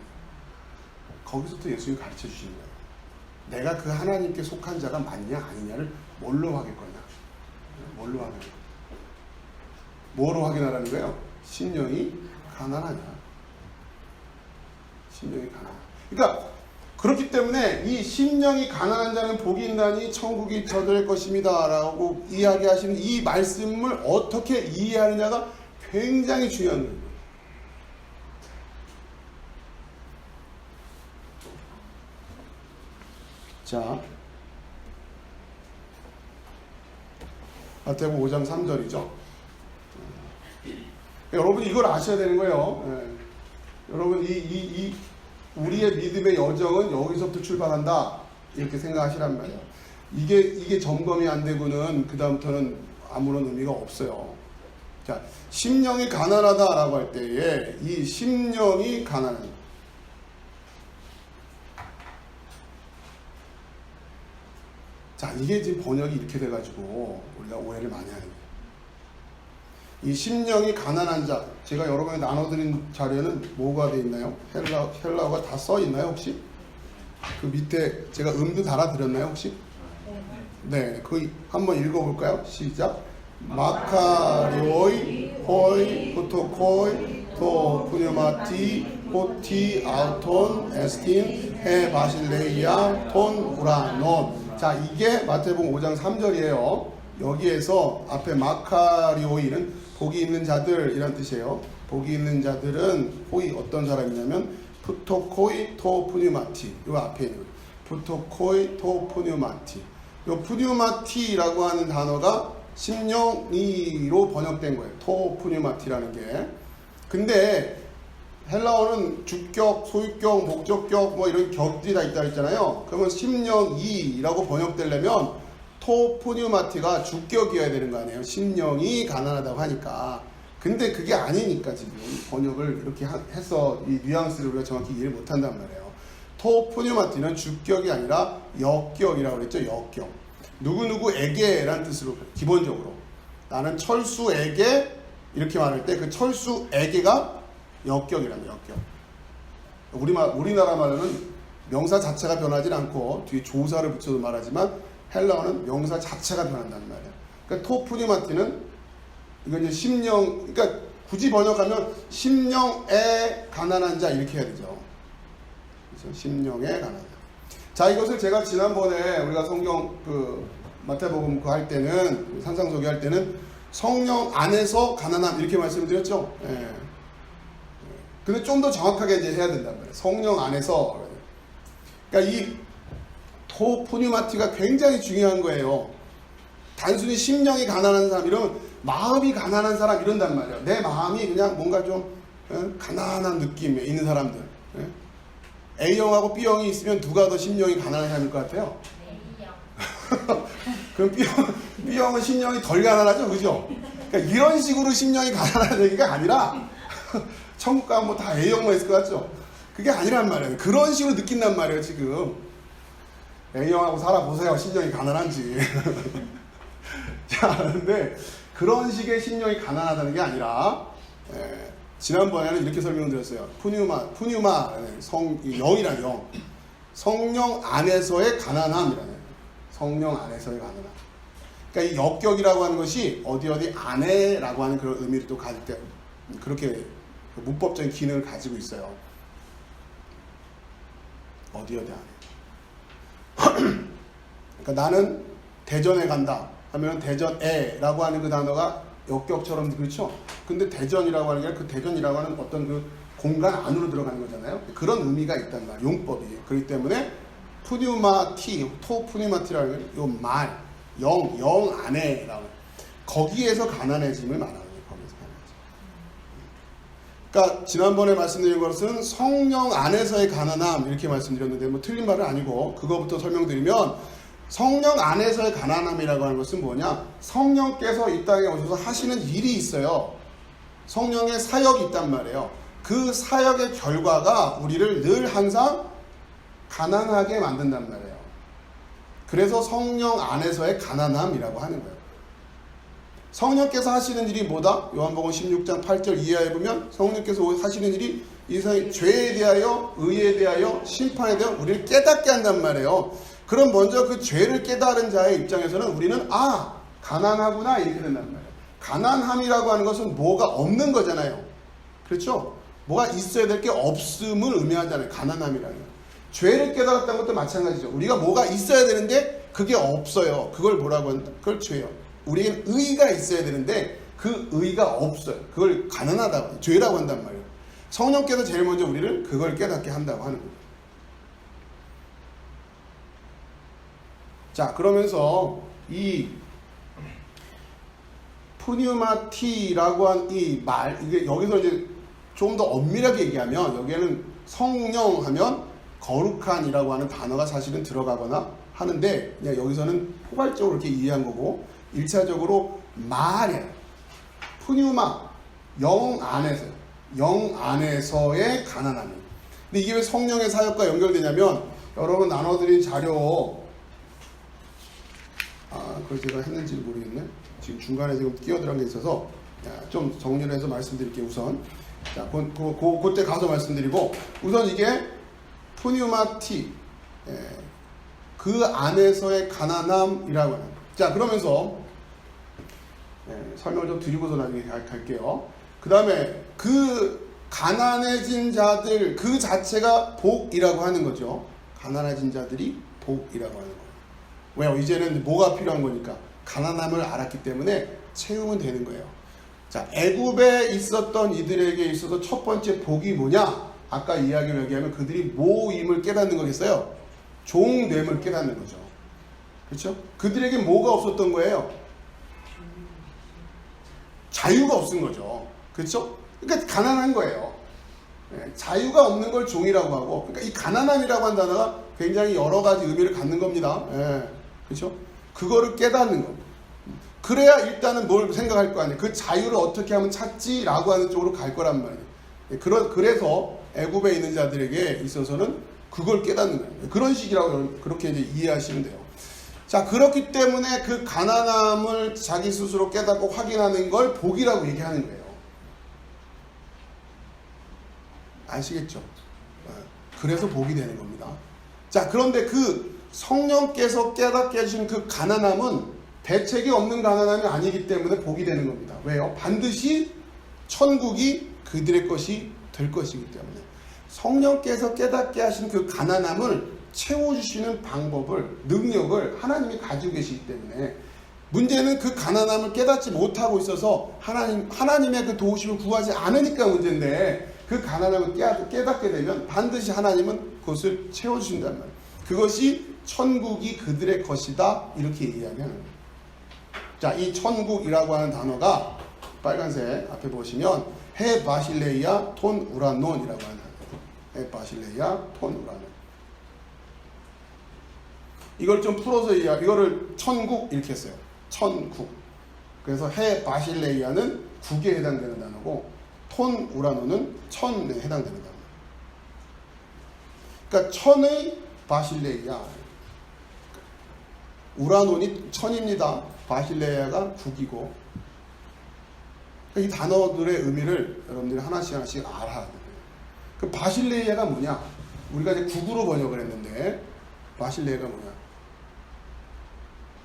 거기서부터 예수님이 가르쳐 주시는 거예요. 내가 그 하나님께 속한 자가 맞냐 아니냐를 뭘로 확인하냐? 뭘로 확인하냐? 뭐로 확인하라는 거예요? 심령이 가난하냐? 심령이 가난하냐? 그러니까 그렇기 때문에 이 심령이 가난한 자는 복이 있나니 천국이 저들의 것입니다 라고 이야기하시는 이 말씀을 어떻게 이해하느냐가 굉장히 중요한 거예요. 자, 마태복음 5장 3절이죠. 여러분 이걸 아셔야 되는 거예요. 여러분 우리의 믿음의 여정은 여기서부터 출발한다 이렇게 생각하시란 말이에요. 이게 점검이 안 되고는 그 다음부터는 아무런 의미가 없어요. 자, 심령이 가난하다라고 할 때에 이 심령이 가난한 자, 이게 지금 번역이 이렇게 돼가지고 우리가 오해를 많이 하는 거예요. 이 심령이 가난한 자, 제가 여러 번에 나눠드린 자료에는 뭐가 돼 있나요? 헬라어가 다 써 있나요, 혹시? 그 밑에 제가 음도 달아드렸나요, 혹시? 네, 그 한번 읽어볼까요? 시작. 마카리오이, 호이, 포토코이, 토, 푸뉴마티, 포티, 아우톤, 에스틴, 해, 바실레이아, 톤, 우라논. 자, 이게 마태복음 5장 3절이에요. 여기에서 앞에 마카리오이는 복이 있는 자들이란 뜻이에요. 복이 있는 자들은 호이 어떤 사람이냐면 푸토코이 토 푸뉴마티. 요 앞에 있는 푸토코이 토 푸뉴마티. 요 푸뉴마티라고 하는 단어가 심령이로 번역된 거예요. 토 푸뉴마티라는 게. 근데 헬라어는 주격, 소유격, 목적격 뭐 이런 격들이 다 있다 했잖아요. 그러면 심령이라고 번역되려면 토푸뉴마티가 주격이어야 되는 거 아니에요. 심령이 가난하다고 하니까. 근데 그게 아니니까 지금 번역을 이렇게 해서 이 뉘앙스를 우리가 정확히 이해를 못한단 말이에요. 토푸뉴마티는 주격이 아니라 역격이라고 그랬죠. 역격. 누구누구에게라는 뜻으로 기본적으로 나는 철수에게 이렇게 말할 때 그 철수에게가 역격이라는 역격. 우리나라 말로는 명사 자체가 변하지 않고 뒤에 조사를 붙여서 말하지만 헬라어는 명사 자체가 변한다는 말이에요. 그러니까 토푸니마티는 이건 이제 심령, 그러니까 굳이 번역하면 심령에 가난한 자 이렇게 해야 되죠. 그렇죠? 심령에 가난한 자. 자, 이것을 제가 지난번에 우리가 성경 마태복음 할 때는 산상소개 할 때는 성령 안에서 가난함 이렇게 말씀을 드렸죠. 예. 근데 좀 더 정확하게 이제 해야 된단 말이에요. 성령 안에서. 그러니까 이 토푸니마티가 굉장히 중요한 거예요. 단순히 심령이 가난한 사람 이러면 마음이 가난한 사람 이런단 말이에요. 내 마음이 그냥 뭔가 좀 가난한 느낌에 있는 사람들. A형하고 B형이 있으면 누가 더 심령이 가난한 사람일 것 같아요? 그럼 B형은 심령이 덜 가난하죠, 그죠? 그러니까 이런 식으로 심령이 가난한 얘기가 아니라 천국 가면 뭐 다 A형만 있을 것 같죠? 그게 아니란 말이에요. 그런 식으로 느낀단 말이에요, 지금. A형하고 살아보세요, 심령이 가난한지. 자, 근데 그런 식의 심령이 가난하다는 게 아니라, 지난번에는 이렇게 설명드렸어요. 푸뉴마, 영이란 영. 성령 안에서의 가난함이라는. 성령 안에서의 가난함. 그러니까 이 역격이라고 하는 것이 어디 안에라고 하는 그런 의미를 또 가질 때, 그렇게 문법적인 기능을 가지고 있어요. 어디 안에. 그러니까 나는 대전에 간다 하면 대전에라고 하는 그 단어가 역격처럼 그렇죠. 근데 대전이라고 하는 게 그 대전이라고 하는 어떤 그 공간 안으로 들어가는 거잖아요. 그런 의미가 있단 말이에요. 용법이. 그렇기 때문에 토푸니마티라는 요 말, 영 안에라고. 거기에서 가난해짐을 말하는 거예요. 거기서 가난해짐. 그러니까 지난번에 말씀드린 것은 성령 안에서의 가난함 이렇게 말씀드렸는데 뭐 틀린 말은 아니고 그거부터 설명드리면 성령 안에서의 가난함이라고 하는 것은 뭐냐? 성령께서 이 땅에 오셔서 하시는 일이 있어요. 성령의 사역이 있단 말이에요. 그 사역의 결과가 우리를 늘 항상 가난하게 만든단 말이에요. 그래서 성령 안에서의 가난함이라고 하는 거예요. 성령께서 하시는 일이 뭐다? 요한복음 16장 8절 이하에 보면 성령께서 하시는 일이 이 세상의 죄에 대하여, 의에 대하여, 심판에 대하여 우리를 깨닫게 한단 말이에요. 그럼 먼저 그 죄를 깨달은 자의 입장에서는 우리는 가난하구나 이렇게 된단 말이에요. 가난함이라고 하는 것은 뭐가 없는 거잖아요. 그렇죠? 뭐가 있어야 될 게 없음을 의미하잖아요. 가난함이라는 거. 죄를 깨달았다는 것도 마찬가지죠. 우리가 뭐가 있어야 되는데 그게 없어요. 그걸 뭐라고 한다? 그걸 죄요. 우리에겐 의가 있어야 되는데 그 의가 없어요. 그걸 가난하다고, 죄라고 한단 말이에요. 성령께서 제일 먼저 우리를 그걸 깨닫게 한다고 하는 거예요. 자, 그러면서 이 푸뉴마티라고 한 이 말, 이게 여기서 이제 좀 더 엄밀하게 얘기하면 여기에는 성령 하면 거룩한이라고 하는 단어가 사실은 들어가거나 하는데 그냥 여기서는 포괄적으로 이렇게 이해한 거고 1차적으로 말이에요. 푸뉴마, 영 안에서의 가난함이에요. 근데 이게 왜 성령의 사역과 연결되냐면 여러분 나눠드린 자료 그걸 제가 했는지 모르겠네. 지금 중간에 지금 끼어들어간 게 있어서 좀 정리를 해서 말씀드릴게요. 우선 자, 그때 가서 말씀드리고 우선 이게 푸뉴마티 그 안에서의 가난함이라고 하는. 자, 그러면서 설명을 좀 드리고서 나중에 갈게요. 그 다음에 그 가난해진 자들 그 자체가 복이라고 하는 거죠. 가난해진 자들이 복이라고 하는 거예요. 왜요? 이제는 뭐가 필요한 거니까 가난함을 알았기 때문에 채우면 되는 거예요. 자, 애굽에 있었던 이들에게 있어서 첫 번째 복이 뭐냐? 아까 이야기를 얘기하면 그들이 뭐임을 깨닫는 거겠어요? 종됨을 깨닫는 거죠. 그렇죠? 그들에게 뭐가 없었던 거예요? 자유가 없은 거죠. 그렇죠? 그러니까 가난한 거예요. 자유가 없는 걸 종이라고 하고, 그러니까 이 가난함이라고 한 단어가 굉장히 여러 가지 의미를 갖는 겁니다. 그렇죠? 그거를 깨닫는 겁니다. 그래야 일단은 뭘 생각할 거 아니에요. 그 자유를 어떻게 하면 찾지라고 하는 쪽으로 갈 거란 말이에요. 그래서 애굽에 있는 자들에게 있어서는 그걸 깨닫는 거예요. 그런 식이라고 그렇게 이제 이해하시면 돼요. 자, 그렇기 때문에 그 가난함을 자기 스스로 깨닫고 확인하는 걸 복이라고 얘기하는 거예요. 아시겠죠? 그래서 복이 되는 겁니다. 자, 그런데 그 성령께서 깨닫게 해주신 그 가난함은 대책이 없는 가난함이 아니기 때문에 복이 되는 겁니다. 왜요? 반드시 천국이 그들의 것이 될 것이기 때문에. 성령께서 깨닫게 하신 그 가난함을 채워주시는 방법을, 능력을 하나님이 가지고 계시기 때문에 문제는 그 가난함을 깨닫지 못하고 있어서 하나님의 그 도우심을 구하지 않으니까 문제인데 그 가난함을 깨닫게 되면 반드시 하나님은 그것을 채워주신단 말이에요. 그것이 천국이 그들의 것이다 이렇게 이야기하는 거예요. 자, 이 천국이라고 하는 단어가 빨간색 앞에 보시면 헤바실레이아 톤 우라논이라고 하는 단어예요. 헤바실레이아 톤 우라논. 이걸 좀 풀어서 이거를 천국 이렇게 했어요. 천국. 그래서 헤바실레이아는 국에 해당되는 단어고 톤 우라논은 천에 해당되는 단어. 그러니까 천의 바실레이아. 우라논이 천입니다. 바실레이아가 국이고. 이 단어들의 의미를 여러분들이 하나씩 알아야 돼요. 그 바실레이아가 뭐냐? 우리가 이제 국으로 번역을 했는데 바실레이아가 뭐냐?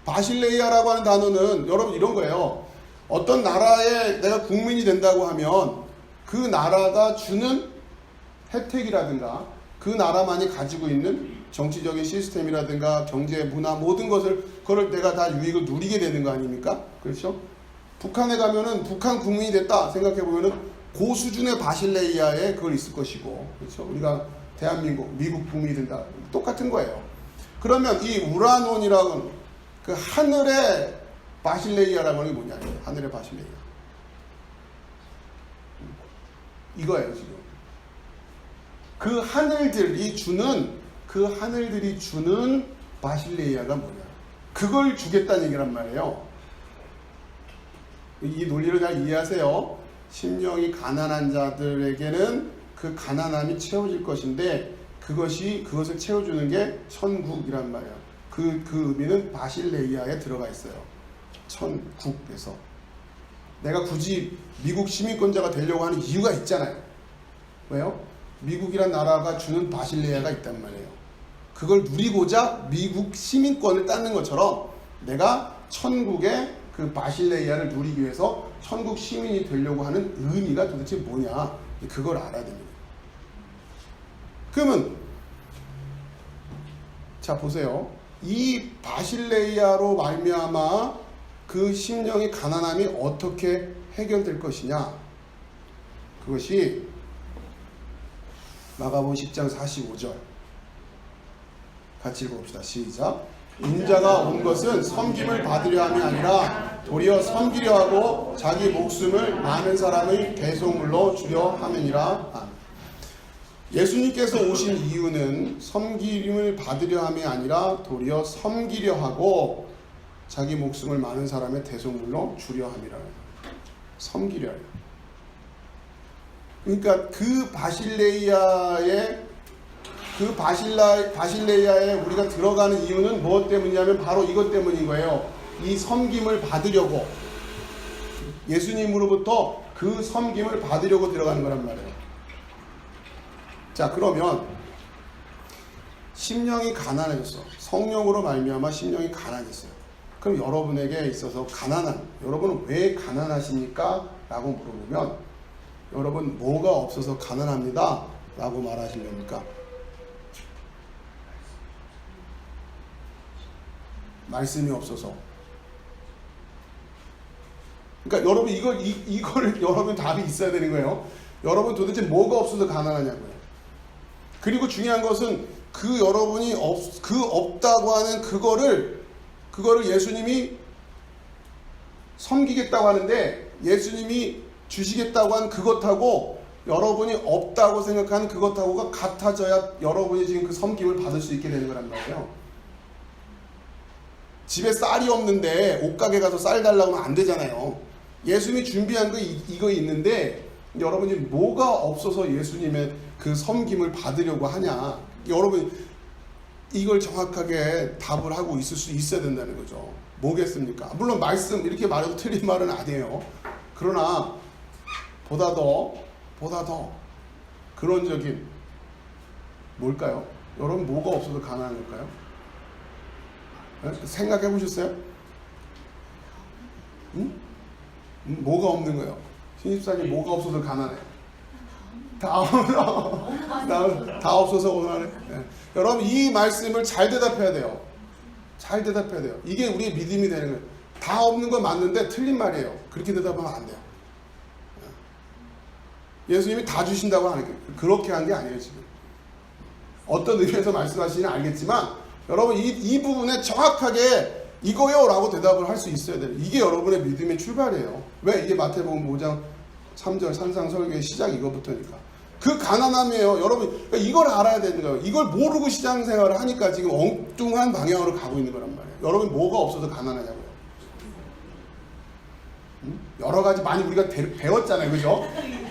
바실레이아라고 하는 단어는 여러분 이런 거예요. 어떤 나라에 내가 국민이 된다고 하면 그 나라가 주는 혜택이라든가 그 나라만이 가지고 있는 정치적인 시스템이라든가 경제, 문화 모든 그걸 내가 다 유익을 누리게 되는 거 아닙니까? 그렇죠? 북한에 가면은 북한 국민이 됐다 생각해 보면은 그 수준의 바실레이아에 그걸 있을 것이고, 그렇죠? 우리가 대한민국, 미국 국민이 된다 똑같은 거예요. 그러면 이 우라논이라는 그 하늘의 바실레이아라고 하는 게 뭐냐? 하늘의 바실레이아. 이거예요 지금. 그 하늘들이 주는 바실레이아가 뭐냐? 그걸 주겠다는 얘기란 말이에요. 이 논리를 잘 이해하세요. 심령이 가난한 자들에게는 그 가난함이 채워질 것인데 그것을 채워주는 게 천국이란 말이에요. 그 의미는 바실레이아에 들어가 있어요. 천국에서. 내가 굳이 미국 시민권자가 되려고 하는 이유가 있잖아요. 왜요? 미국이란 나라가 주는 바실레이아가 있단 말이에요. 그걸 누리고자 미국 시민권을 따는 것처럼 내가 천국의 그 바실레이아를 누리기 위해서 천국 시민이 되려고 하는 의미가 도대체 뭐냐, 그걸 알아야 됩니다. 그러면 자 보세요. 이 바실레이아로 말미암아 그 심령의 가난함이 어떻게 해결될 것이냐, 그것이 마가복음 10장 45절 같이 읽어봅시다. 시작. 인자가 온 것은 섬김을 받으려 함이 아니라 도리어 섬기려 하고 자기 목숨을 많은 사람의 대속물로 주려 함이니라. 예수님께서 오신 이유는 섬김을 받으려 함이 아니라 도리어 섬기려 하고 자기 목숨을 많은 사람의 대속물로 주려 함이라. 섬기려 해요. 그러니까 그 바실레이아에 우리가 들어가는 이유는 무엇 때문이냐면 바로 이것 때문인 거예요. 이 섬김을 받으려고, 예수님으로부터 그 섬김을 받으려고 들어가는 거란 말이에요. 자, 그러면 심령이 가난해졌어. 성령으로 말미암아 심령이 가난했어요. 그럼 여러분에게 있어서 여러분은 왜 가난하십니까? 라고 물어보면 여러분 뭐가 없어서 가난합니다 라고 말하시렵니까? 말씀이 없어서. 그러니까 여러분 이거를 여러분 답이 있어야 되는 거예요. 여러분 도대체 뭐가 없어서 가난하냐고요. 그리고 중요한 것은 그 여러분이 없다고 하는 그거를 예수님이 섬기겠다고 하는데, 예수님이 주시겠다고 한 그것하고 여러분이 없다고 생각하는 그것하고가 같아져야 여러분이 지금 그 섬김을 받을 수 있게 되는 거란 말이에요. 집에 쌀이 없는데 옷가게 가서 쌀 달라고 하면 안 되잖아요. 예수님이 준비한 거 이거 있는데 여러분이 뭐가 없어서 예수님의 그 섬김을 받으려고 하냐. 여러분 이걸 정확하게 답을 하고 있을 수 있어야 된다는 거죠. 뭐겠습니까? 물론 말씀 이렇게 말해도 틀린 말은 아니에요. 그러나 보다 더 근원적인 뭘까요? 여러분 뭐가 없어서 가난한 걸까요? 생각해 보셨어요? 응? 뭐가 없는 거예요? 신입사님 뭐가 없어서 가난해? 다 없어서 가난해. 네. 여러분 이 말씀을 잘 대답해야 돼요. 잘 대답해야 돼요. 이게 우리의 믿음이 되는 거예요. 다 없는 건 맞는데 틀린 말이에요. 그렇게 대답하면 안 돼요. 예수님이 다 주신다고 하는 게 그렇게 한 게 아니에요. 지금 어떤 의미에서 말씀하시는지 알겠지만 여러분 이 부분에 정확하게 이거요 라고 대답을 할 수 있어야 돼요. 이게 여러분의 믿음의 출발이에요. 왜? 이게 마태복음 5장 3절 산상설교의 시작 이거부터니까. 그 가난함이에요. 여러분 그러니까 이걸 알아야 되는 거예요. 이걸 모르고 시장생활을 하니까 지금 엉뚱한 방향으로 가고 있는 거란 말이에요. 여러분 뭐가 없어서 가난하냐고요. 여러 가지 많이 우리가 배웠잖아요. 그죠?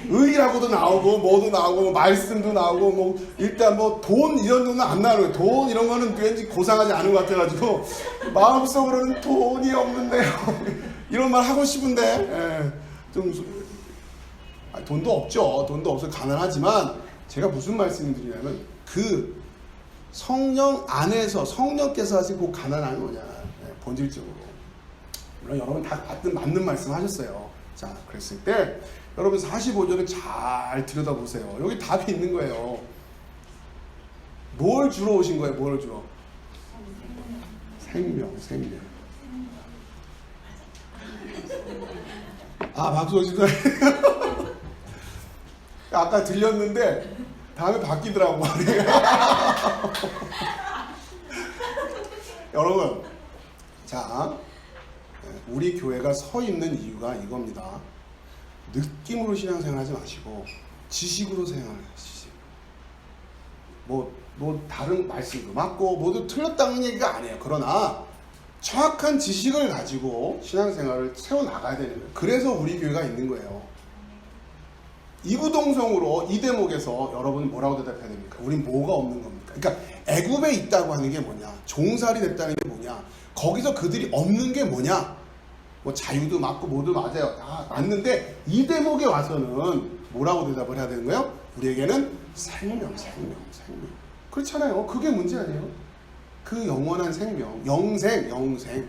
의라고도 나오고 뭐도 나오고 말씀도 나오고 뭐 일단 뭐 돈 이런 거는 안 나와요. 돈 이런 거는 왠지 고상하지 않은 것 같아가지고 마음속으로는 돈이 없는데요. 이런 말 하고 싶은데 돈도 없죠. 돈도 없어서 가난하지만 제가 무슨 말씀을 드리냐면 그 성령 안에서 성령께서 하신 그 가난한 거냐. 본질적으로. 물론 여러분 다 맞는 말씀 하셨어요. 자, 그랬을 때 여러분 45절을 잘 들여다보세요. 여기 답이 있는 거예요. 뭘 주러 오신 거예요? 뭘 주러? 생명. 아, 박수 오시더니 아까 들렸는데 다음에 바뀌더라고. 여러분, 자, 우리 교회가 서 있는 이유가 이겁니다. 느낌으로 신앙생활하지 마시고 지식으로 생활하시지. 뭐 다른 말씀도 맞고 모두 틀렸다는 얘기가 아니에요. 그러나 정확한 지식을 가지고 신앙생활을 세워나가야 되는 거예요. 그래서 우리 교회가 있는 거예요. 이구동성으로 이 대목에서 여러분 뭐라고 대답해야 됩니까? 우린 뭐가 없는 겁니까? 그러니까 애굽에 있다고 하는 게 뭐냐? 종살이 됐다는 게 뭐냐? 거기서 그들이 없는 게 뭐냐? 뭐 자유도 맞고 뭐도 맞아요. 다 맞는데 이 대목에 와서는 뭐라고 대답을 해야 되는 거예요? 우리에게는 생명. 그렇잖아요. 그게 문제 아니에요? 그 영원한 생명, 영생.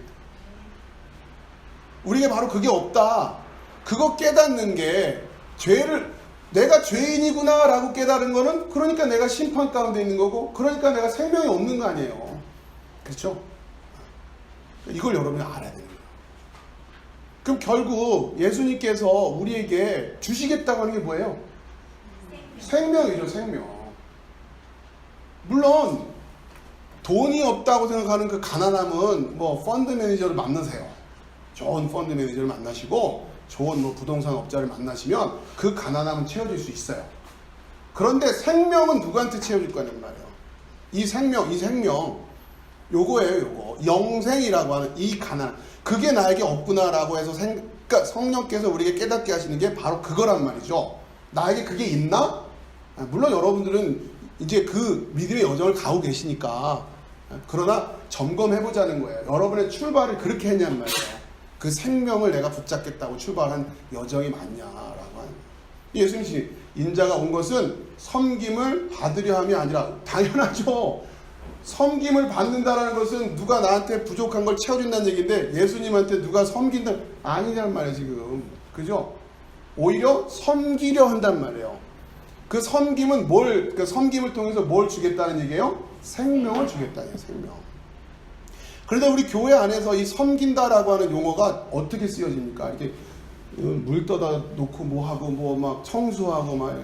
우리에게 바로 그게 없다. 그거 깨닫는 게 내가 죄인이구나 라고 깨달은 거는 그러니까 내가 심판 가운데 있는 거고 그러니까 내가 생명이 없는 거 아니에요. 그렇죠? 이걸 여러분이 알아야 돼요. 그럼 결국 예수님께서 우리에게 주시겠다고 하는 게 뭐예요? 생명이죠, 생명. 물론 돈이 없다고 생각하는 그 가난함은 뭐 펀드 매니저를 만나세요. 좋은 펀드 매니저를 만나시고 좋은 뭐 부동산 업자를 만나시면 그 가난함은 채워질 수 있어요. 그런데 생명은 누구한테 채워질 거냐는 말이에요. 이 생명 요거예요. 요거 영생이라고 하는 이 가난, 그게 나에게 없구나라고 해서 그러니까 성령께서 우리에게 깨닫게 하시는 게 바로 그거란 말이죠. 나에게 그게 있나? 물론 여러분들은 이제 그 믿음의 여정을 가고 계시니까, 그러나 점검해보자는 거예요. 여러분의 출발을 그렇게 했냔 말이에요. 그 생명을 내가 붙잡겠다고 출발한 여정이 맞냐라고 하는 거예요. 예수님이 인자가 온 것은 섬김을 받으려 함이 아니라, 당연하죠. 섬김을 받는다라는 것은 누가 나한테 부족한 걸 채워준다는 얘기인데, 예수님한테 누가 섬긴다 아니란 말이에요 지금. 그죠? 오히려 섬기려 한단 말이에요. 그 섬김은 그 섬김을 통해서 뭘 주겠다는 얘기예요? 생명을 주겠다는 얘기예요. 생명. 그런데 우리 교회 안에서 이 섬긴다라고 하는 용어가 어떻게 쓰여집니까? 이렇게 물 떠다 놓고 뭐하고 뭐 막 청소하고 막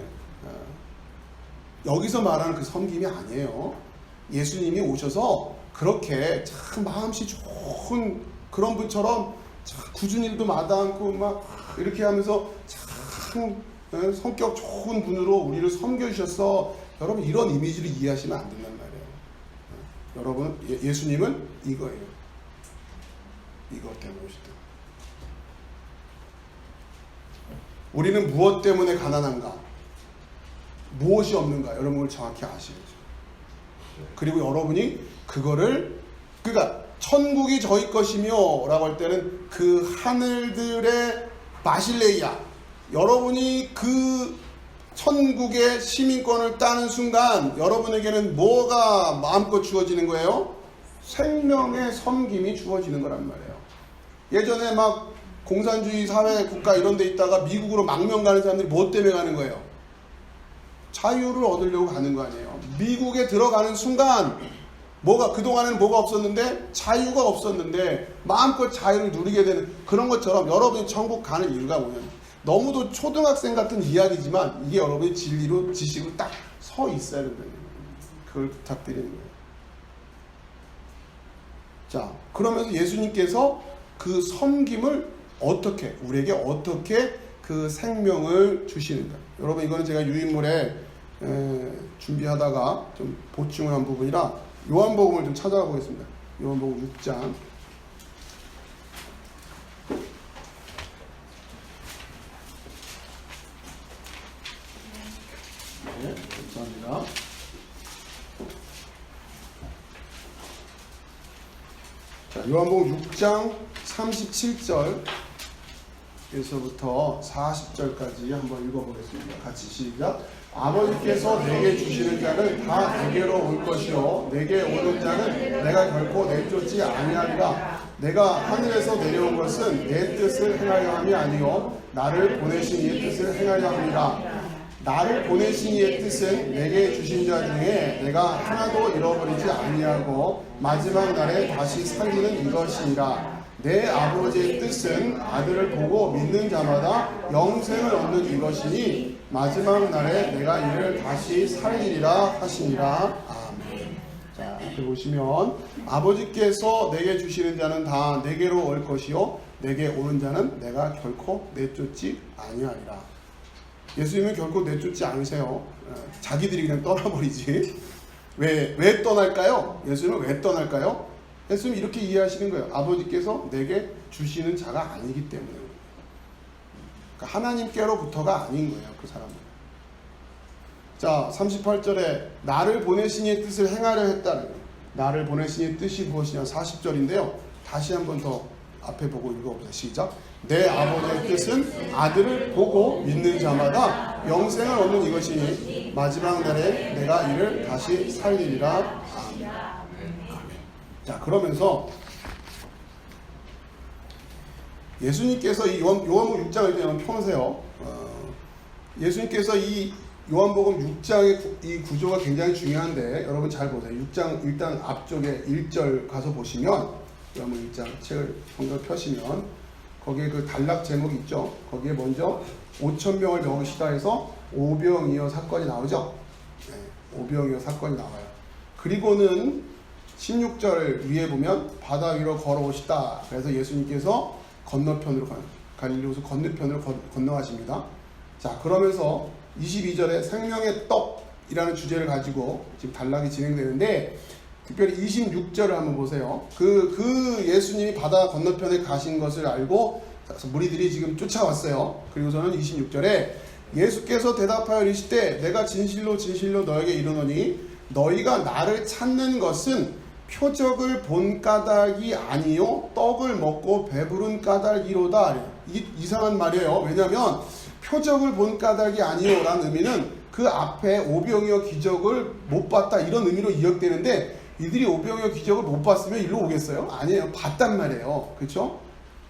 여기서 말하는 그 섬김이 아니에요. 예수님이 오셔서 그렇게 참 마음씨 좋은 그런 분처럼 참 굳은 일도 마다않고 막 이렇게 하면서 참 성격 좋은 분으로 우리를 섬겨주셨어. 여러분 이런 이미지를 이해하시면 안 된단 말이에요. 여러분 예수님은 이거예요. 이것 때문에 오셨다. 우리는 무엇 때문에 가난한가? 무엇이 없는가? 여러분 그걸 정확히 아셔야죠. 그리고 여러분이 그거를, 그러니까 천국이 저희 것이며 라고 할 때는 그 하늘들의 바실레이아, 여러분이 그 천국의 시민권을 따는 순간 여러분에게는 뭐가 마음껏 주어지는 거예요? 생명의 섬김이 주어지는 거란 말이에요. 예전에 막 공산주의 사회 국가 이런 데 있다가 미국으로 망명 가는 사람들이 뭐 때문에 가는 거예요? 자유를 얻으려고 가는 거 아니에요. 미국에 들어가는 순간 그동안에는 뭐가 없었는데, 자유가 없었는데 마음껏 자유를 누리게 되는 그런 것처럼 여러분이 천국 가는 이유가 뭐냐면, 너무도 초등학생 같은 이야기지만 이게 여러분의 진리로 지식으로 딱 서 있어야 된다는 거예요. 그걸 부탁드리는 거예요. 자, 그러면서 예수님께서 그 섬김을 우리에게 어떻게 그 생명을 주시는가. 여러분 이거는 제가 유인물에 준비하다가 좀 보충을 한 부분이라 요한복음을 좀 찾아가 보겠습니다. 요한복음 6장. 네, 감사합니다. 자, 요한복음 6장 37절에서부터 40절까지 한번 읽어보겠습니다. 같이 시작. 아버지께서 내게 주시는 자는 다 내게로 올 것이요 내게 오는 자는 내가 결코 내쫓지 아니하리라. 내가 하늘에서 내려온 것은 내 뜻을 행하려 함이 아니요 나를 보내신 이의 뜻을 행하려 함이라. 나를 보내신 이의 뜻은 내게 주신 자 중에 내가 하나도 잃어버리지 아니하고 마지막 날에 다시 살리는 이것이니라. 내 아버지의 뜻은 아들을 보고 믿는 자마다 영생을 얻는 이것이니 마지막 날에 내가 이를 다시 살리리라 하시니라. 아멘. 자, 이렇게 보시면 아버지께서 내게 주시는 자는 다 내게로 올 것이요 내게 오는 자는 내가 결코 내쫓지 아니하리라. 예수님은 결코 내쫓지 않으세요. 자기들이 그냥 떠나버리지. 왜 떠날까요? 예수님은 왜 떠날까요? 예수님 이렇게 이해하시는 거예요. 아버지께서 내게 주시는 자가 아니기 때문에. 그러니까 하나님께로부터가 아닌 거예요. 그 사람은. 자, 38절에 나를 보내신 이의 뜻을 행하려 했다는 거예요. 나를 보내신 이의 뜻이 무엇이냐 40절인데요. 다시 한번 더 앞에 보고 읽어보세요. 시작. 내 아버지의 뜻은 아들을 보고 믿는 자마다 영생을 얻는 이것이니 마지막 날에 내가 이를 다시 살리리라. 아멘. 자, 그러면서 예수님께서 이 요한복음 6장을 그냥 펴보세요. 예수님께서 이 요한복음 6장의 이 구조가 굉장히 중요한데 여러분 잘 보세요. 6장 일단 앞쪽에 1절 가서 보시면 요한복음 6장 책을 성경을 펴시면 거기에 그 단락 제목이 있죠. 거기에 먼저 5,000명을 먹으시다 해서 오병이어 사건이 나오죠. 네, 오병이어 사건이 나와요. 그리고는 16절 위에 보면 바다 위로 걸어오시다. 그래서 예수님께서 건너편으로 갈릴리호수 건너편으로 건너가십니다. 자, 그러면서 22절에 생명의 떡이라는 주제를 가지고 지금 단락이 진행되는데 특별히 26절을 한번 보세요. 그 예수님이 바다 건너편에 가신 것을 알고 무리들이 지금 쫓아왔어요. 그리고서는 26절에 예수께서 대답하여 이르시되 내가 진실로 진실로 너에게 이르노니 너희가 나를 찾는 것은 표적을 본 까닭이 아니요 떡을 먹고 배부른 까닭이로다. 이게 이상한 말이에요. 왜냐하면 표적을 본 까닭이 아니요 라는 의미는 그 앞에 오병이어 기적을 못 봤다 이런 의미로 이역되는데 이들이 오병이어 기적을 못 봤으면 일로 오겠어요? 아니에요. 봤단 말이에요. 그렇죠?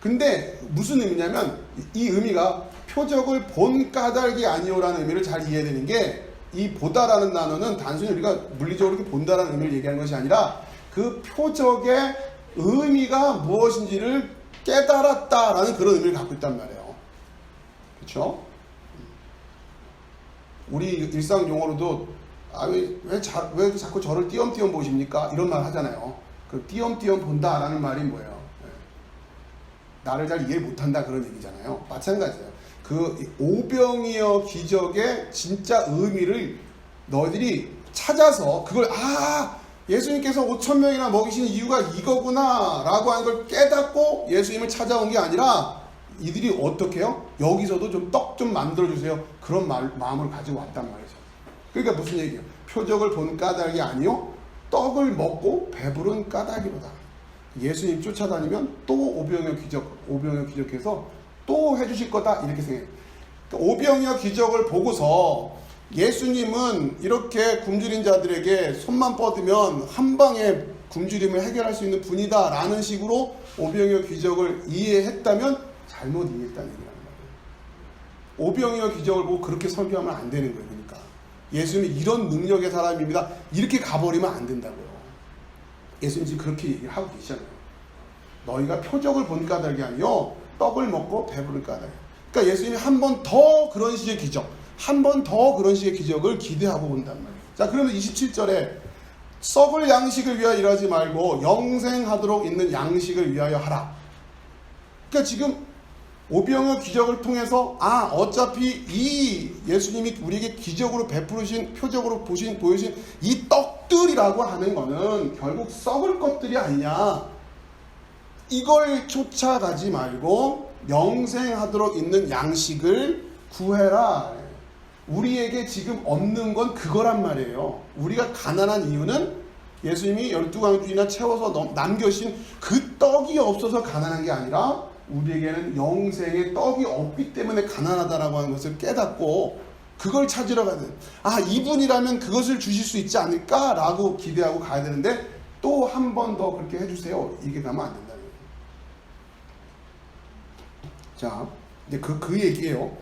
근데 무슨 의미냐면 이 의미가 표적을 본 까닭이 아니요라는 의미를 잘 이해해야 되는 게 이 보다라는 단어는 단순히 우리가 물리적으로 이렇게 본다라는 의미를 얘기하는 것이 아니라 그 표적의 의미가 무엇인지를 깨달았다라는 그런 의미를 갖고 있단 말이에요. 그렇죠? 우리 일상 용어로도 왜 자꾸 저를 띄엄띄엄 보십니까? 이런 말 하잖아요. 그 띄엄띄엄 본다라는 말이 뭐예요? 나를 잘 이해 못한다 그런 얘기잖아요. 마찬가지예요. 그 오병이어 기적의 진짜 의미를 너희들이 찾아서 그걸 예수님께서 5,000명이나 먹이신 이유가 이거구나 라고 하는 걸 깨닫고 예수님을 찾아온 게 아니라 이들이 어떻게 해요? 여기서도 좀 떡 좀 만들어주세요. 그런 마음을 가지고 왔단 말이죠. 그러니까 무슨 얘기예요? 표적을 본 까닭이 아니요 떡을 먹고 배부른 까닭이로다. 예수님 쫓아다니면 또 오병이어 기적해서 또 해주실 거다 이렇게 생각해요. 오병이어 기적을 보고서 예수님은 이렇게 굶주린 자들에게 손만 뻗으면 한 방에 굶주림을 해결할 수 있는 분이다 라는 식으로 오병이어 기적을 이해했다면 잘못 이해했다는 얘기라는 거예요. 오병이어 기적을 보고 그렇게 설교하면 안 되는 거예요. 그러니까 예수님이 이런 능력의 사람입니다 이렇게 가버리면 안 된다고요. 예수님 지금 그렇게 얘기를 하고 계시잖아요. 너희가 표적을 본 까닭이 아니요 떡을 먹고 배부를 까닭이에요. 그러니까 예수님이 한 번 더 그런 식의 기적, 한 번 더 그런 식의 기적을 기대하고 온단 말이에요. 자, 그러면 27절에 썩을 양식을 위하여 일하지 말고 영생하도록 있는 양식을 위하여 하라. 그러니까 지금 오병이어 기적을 통해서 어차피 이 예수님이 우리에게 기적으로 베푸신 표적으로 보여주신 이 떡들이라고 하는 거는 결국 썩을 것들이 아니냐. 이걸 쫓아가지 말고 영생하도록 있는 양식을 구해라. 우리에게 지금 없는 건 그거란 말이에요. 우리가 가난한 이유는 예수님이 12광주이나 채워서 남겨신 그 떡이 없어서 가난한 게 아니라 우리에게는 영생의 떡이 없기 때문에 가난하다라고 하는 것을 깨닫고 그걸 찾으러 가는 이분이라면 그것을 주실 수 있지 않을까라고 기대하고 가야 되는데 또 한 번 더 그렇게 해주세요. 이게 가면 안 된다는 거예요. 자, 이제 그 얘기예요.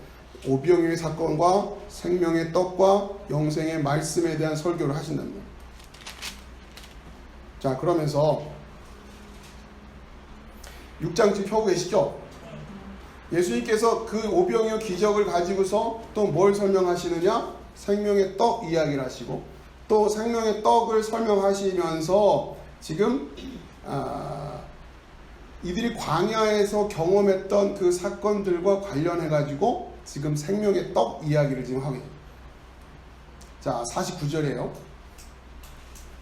오병이어의 사건과 생명의 떡과 영생의 말씀에 대한 설교를 하신다는 거예요. 자, 그러면서 6장 지금 펴고 계시죠? 예수님께서 그 오병이어 기적을 가지고서 또 뭘 설명하시느냐? 생명의 떡 이야기를 하시고 또 생명의 떡을 설명하시면서 지금 이들이 광야에서 경험했던 그 사건들과 관련해 가지고 지금 생명의 떡 이야기를 지금 하고 있어요. 자, 49절이에요.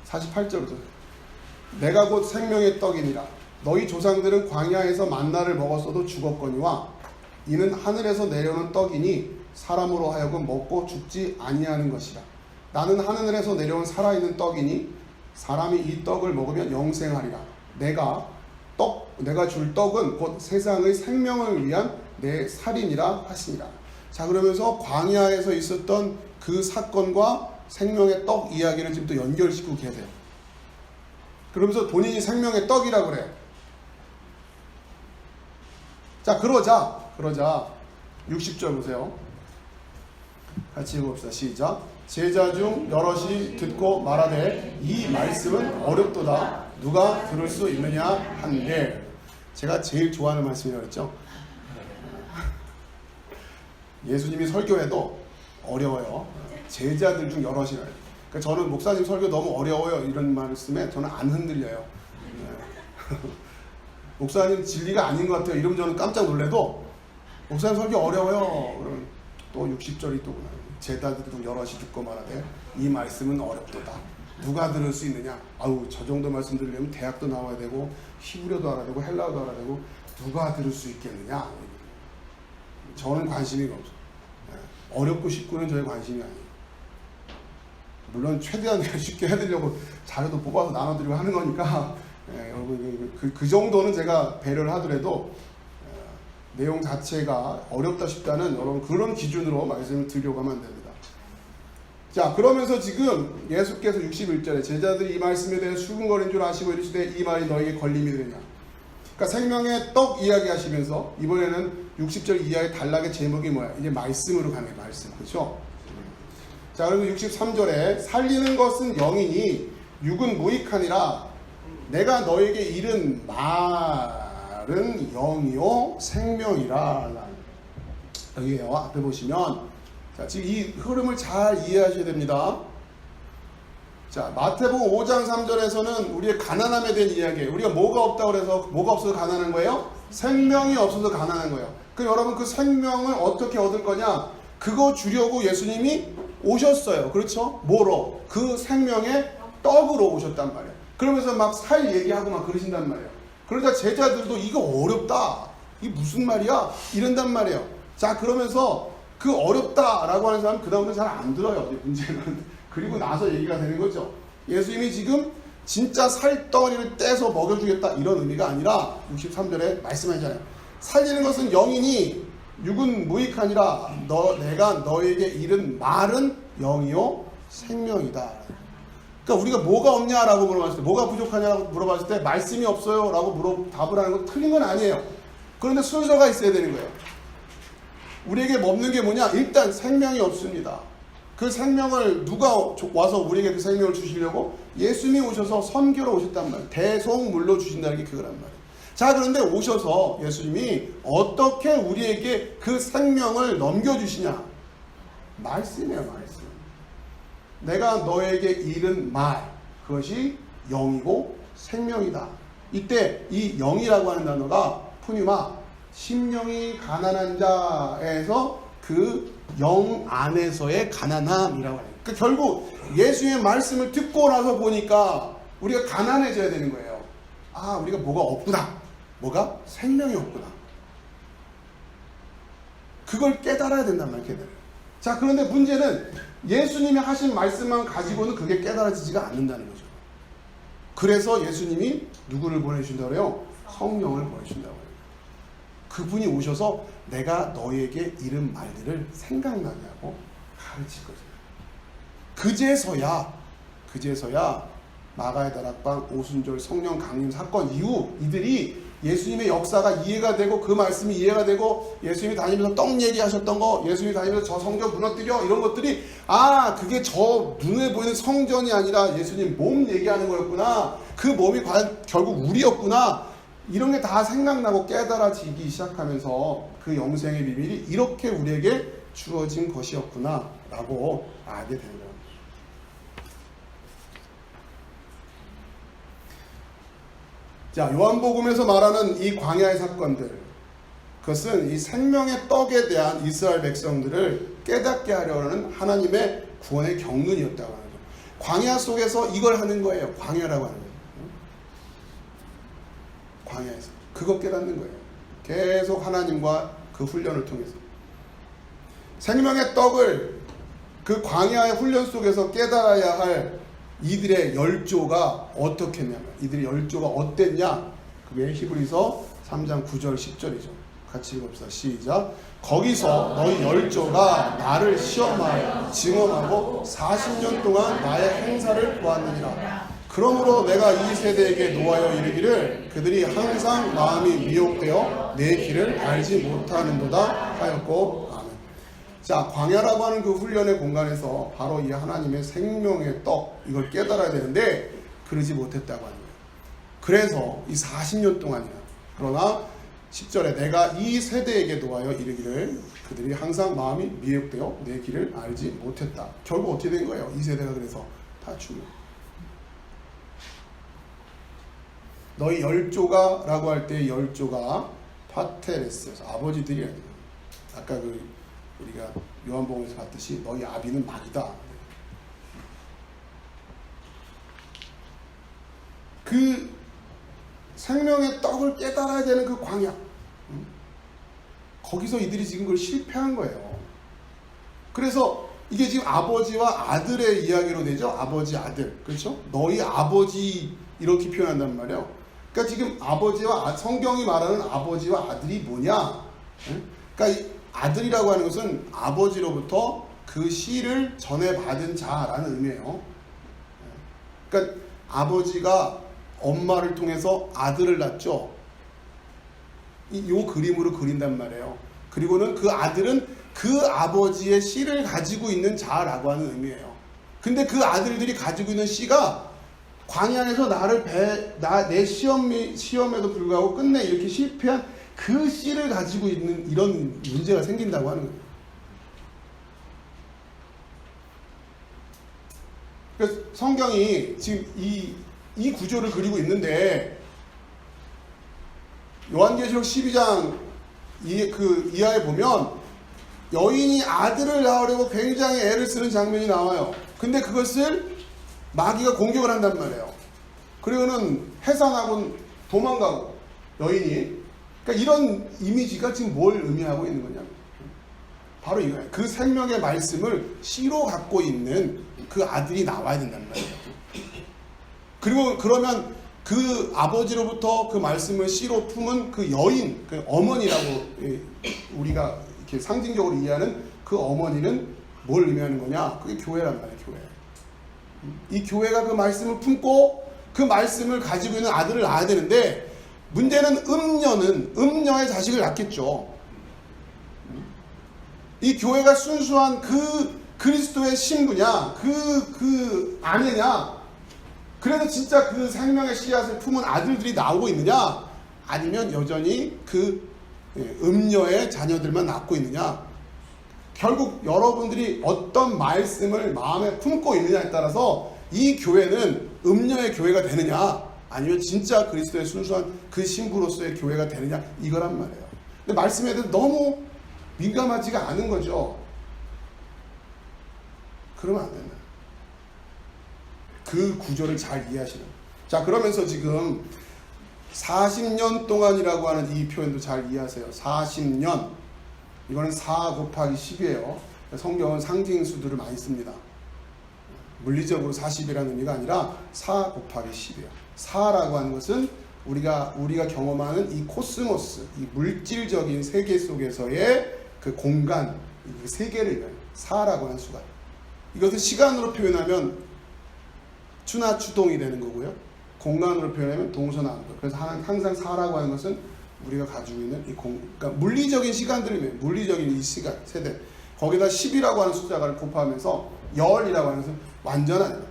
48절부터 내가 곧 생명의 떡이니라. 너희 조상들은 광야에서 만나를 먹었어도 죽었거니와 이는 하늘에서 내려오는 떡이니 사람으로 하여금 먹고 죽지 아니하는 것이라. 나는 하늘에서 내려온 살아있는 떡이니 사람이 이 떡을 먹으면 영생하리라. 내가 줄 떡은 곧 세상의 생명을 위한 내 살이니라 하시니라. 자, 그러면서 광야에서 있었던 그 사건과 생명의 떡 이야기를 지금 또 연결시키고 계세요. 그러면서 본인이 생명의 떡이라고 그래요. 자, 그러자 60절 보세요. 같이 읽어봅시다. 시작. 제자 중 여럿이 듣고 말하되 이 말씀은 어렵도다. 누가 들을 수 있느냐 한데, 제가 제일 좋아하는 말씀이라고 했죠. 예수님이 설교해도 어려워요. 제자들 중 여럿이라. 그러니까 저는 목사님 설교 너무 어려워요 이런 말씀에 저는 안 흔들려요. 목사님 진리가 아닌 것 같아요 이러면 저는 깜짝 놀래도, 목사님 설교 어려워요 그럼 또 60절이 또 제자들 중 여럿이 듣고 말하되 이 말씀은 어렵도다. 누가 들을 수 있느냐. 아우, 저 정도 말씀 들으려면 대학도 나와야 되고 히브리어도 알아야 되고 헬라어도 알아야 되고 누가 들을 수 있겠느냐. 저는 관심이 없어요. 어렵고 쉽고는 저의 관심이 아니에요. 물론 최대한 쉽게 해드리려고 자료도 뽑아서 나눠드리고 하는 거니까 여러분 그 정도는 제가 배려를 하더라도 내용 자체가 어렵다 쉽다는 여러분 그런 기준으로 말씀을 드리려고 하면 안 됩니다. 자, 그러면서 지금 예수께서 61절에 제자들이 이 말씀에 대해 수근거린 줄 아시고 이르시되 이 말이 너에게 걸림이 되느냐. 그러니까 생명의 떡 이야기 하시면서 이번에는 60절 이하의 단락의 제목이 뭐야? 이제 말씀으로 가네. 말씀. 그렇죠? 자, 그리고 63절에 살리는 것은 영이니 육은 무익하니라. 내가 너에게 이른 말은 영이요 생명이라. 여기에요. 앞에 보시면 자, 지금 이 흐름을 잘 이해하셔야 됩니다. 자, 마태복음 5장 3절에서는 우리의 가난함에 대한 이야기예요. 우리가 뭐가 없다고 해서 뭐가 없어서 가난한 거예요? 생명이 없어서 가난한 거예요. 그럼 여러분 그 생명을 어떻게 얻을 거냐? 그거 주려고 예수님이 오셨어요. 그렇죠? 뭐로? 그 생명의 떡으로 오셨단 말이에요. 그러면서 막 살 얘기하고 막 그러신단 말이에요. 그러자 제자들도 이거 어렵다. 이게 무슨 말이야? 이런단 말이에요. 자, 그러면서 그 어렵다라고 하는 사람은 그 다음부터 잘 안 들어요. 문제는. 그리고 나서 얘기가 되는 거죠. 예수님이 지금 진짜 살덩어리를 떼서 먹여주겠다 이런 의미가 아니라 63절에 말씀하잖아요. 살리는 것은 영이니 육은 무익하니라. 내가 너에게 이른 말은 영이요 생명이다. 그러니까 우리가 뭐가 없냐라고 물어봤을 때, 뭐가 부족하냐라고 물어봤을 때 말씀이 없어요 라고 답을 하는 건 틀린 건 아니에요. 그런데 순서가 있어야 되는 거예요. 우리에게 없는 게 뭐냐? 일단 생명이 없습니다. 그 생명을 누가 와서 우리에게 그 생명을 주시려고? 예수님이 오셔서 선교로 오셨단 말이에요. 대속물로 주신다는 게 그거란 말이에요. 자, 그런데 오셔서 예수님이 어떻게 우리에게 그 생명을 넘겨주시냐? 말씀이에요, 말씀. 내가 너에게 이른 말, 그것이 영이고 생명이다. 이때 이 영이라고 하는 단어가 푸뉴마, 심령이 가난한 자에서 그 영 안에서의 가난함이라고 해요. 그러니까 결국 예수의 말씀을 듣고 나서 보니까 우리가 가난해져야 되는 거예요. 아, 우리가 뭐가 없구나. 뭐가? 생명이 없구나. 그걸 깨달아야 된단 말이에요. 자, 그런데 문제는 예수님이 하신 말씀만 가지고는 그게 깨달아지지가 않는다는 거죠. 그래서 예수님이 누구를 보내주신다고 해요? 성령을 보내주신다고 해요. 그분이 오셔서 내가 너에게 이른 말들을 생각나게 하고 가르칠 거죠. 그제서야 마가의 다락방, 오순절 성령 강림 사건 이후 이들이 예수님의 역사가 이해가 되고 그 말씀이 이해가 되고 예수님이 다니면서 떡 얘기하셨던 거, 예수님이 다니면서 저 성전 무너뜨려 이런 것들이 그게 저 눈에 보이는 성전이 아니라 예수님 몸 얘기하는 거였구나. 그 몸이 결국 우리였구나. 이런 게 다 생각나고 깨달아지기 시작하면서 그 영생의 비밀이 이렇게 우리에게 주어진 것이었구나 라고 알게 되는 거예요. 자, 요한복음에서 말하는 이 광야의 사건들, 그것은 이 생명의 떡에 대한 이스라엘 백성들을 깨닫게 하려는 하나님의 구원의 경륜이었다고 하는 거예요. 광야 속에서 이걸 하는 거예요. 광야라고 하는 거예요. 광야에서. 그거 깨닫는 거예요. 계속 하나님과 그 훈련을 통해서. 생명의 떡을 그 광야의 훈련 속에서 깨달아야 할 이들의 열조가 어떻게 했냐면, 이들의 열조가 어땠냐? 그게 히브리서 3장 9절 10절이죠. 같이 읽읍시다. 시작. 거기서 너희 열조가 나를 시험하여 증언하고 40년 동안 나의 행사를 보았느니라. 그러므로 내가 이 세대에게 노하여 이르기를 그들이 항상 마음이 미혹되어 내 길을 알지 못하는도다 하였고. 아멘. 자, 광야라고 하는 그 훈련의 공간에서 바로 이 하나님의 생명의 떡, 이걸 깨달아야 되는데 그러지 못했다고 하는 거예요. 그래서 이 40년 동안이나, 그러나 10절에 내가 이 세대에게 노하여 이르기를 그들이 항상 마음이 미혹되어 내 길을 알지 못했다. 결국 어떻게 된 거예요? 이 세대가 그래서 다 죽는. 너희 열조가 라고 할 때 열조가 파테레스에서 아버지들이 아니에요. 아까 우리가 요한복음에서 봤듯이 너희 아비는 막이다. 그 생명의 떡을 깨달아야 되는 그 광야, 거기서 이들이 지금 그걸 실패한 거예요. 그래서 이게 지금 아버지와 아들의 이야기로 되죠. 아버지 아들, 그렇죠? 너희 아버지 이렇게 표현한단 말이에요. 그러니까 지금 아버지와 성경이 말하는 아버지와 아들이 뭐냐? 그러니까 이 아들이라고 하는 것은 아버지로부터 그 씨를 전해받은 자라는 의미예요. 그러니까 아버지가 엄마를 통해서 아들을 낳죠. 이 그림으로 그린단 말이에요. 그리고는 그 아들은 그 아버지의 씨를 가지고 있는 자라고 하는 의미예요. 근데 그 아들들이 가지고 있는 씨가 광야에서 내 시험에도 불구하고 끝내 이렇게 실패한 그 씨를 가지고 있는 이런 문제가 생긴다고 하는 거예요. 그래서 성경이 지금 이 구조를 그리고 있는데, 요한계시록 12장 이하에 보면 여인이 아들을 낳으려고 굉장히 애를 쓰는 장면이 나와요. 근데 그것을 마귀가 공격을 한단 말이에요. 그리고는 해산하고 도망가고 여인이. 그러니까 이런 이미지가 지금 뭘 의미하고 있는 거냐면 바로 이거예요. 그 생명의 말씀을 씨로 갖고 있는 그 아들이 나와야 된단 말이에요. 그리고 그러면 그 아버지로부터 그 말씀을 씨로 품은 그 여인, 그 어머니라고 우리가 이렇게 상징적으로 이해하는 그 어머니는 뭘 의미하는 거냐? 그게 교회란 말이에요. 교회. 이 교회가 그 말씀을 품고 그 말씀을 가지고 있는 아들을 낳아야 되는데, 문제는 음녀의 자식을 낳겠죠. 이 교회가 순수한 그 그리스도의 신부냐, 그 아내냐, 그래도 진짜 그 생명의 씨앗을 품은 아들들이 나오고 있느냐, 아니면 여전히 그 음녀의 자녀들만 낳고 있느냐. 결국 여러분들이 어떤 말씀을 마음에 품고 있느냐에 따라서 이 교회는 음녀의 교회가 되느냐, 아니면 진짜 그리스도의 순수한 그 신부로서의 교회가 되느냐, 이거란 말이에요. 근데 말씀에 대해서 너무 민감하지가 않은 거죠. 그러면 안 된다. 그 구조를 잘 이해하시는. 자, 그러면서 지금 40년 동안이라고 하는 이 표현도 잘 이해하세요. 40년. 이거는 4 곱하기 10이에요. 성경은 상징수들을 많이 씁니다. 물리적으로 40이라는 의미가 아니라 4 곱하기 10이에요. 4라고 하는 것은 우리가 경험하는 이 코스모스, 이 물질적인 세계 속에서의 그 공간, 그 세계를 이해해요. 4라고 하는 수가. 이것을 시간으로 표현하면 추나 추동이 되는 거고요. 공간으로 표현하면 동서남북. 그래서 항상 4라고 하는 것은 우리가 가지고 있는 그러니까 물리적인 시간들이면 물리적인 이 시간, 세대. 거기다 10이라고 하는 숫자를 곱하면서 열이라고 하는 것은 완전한.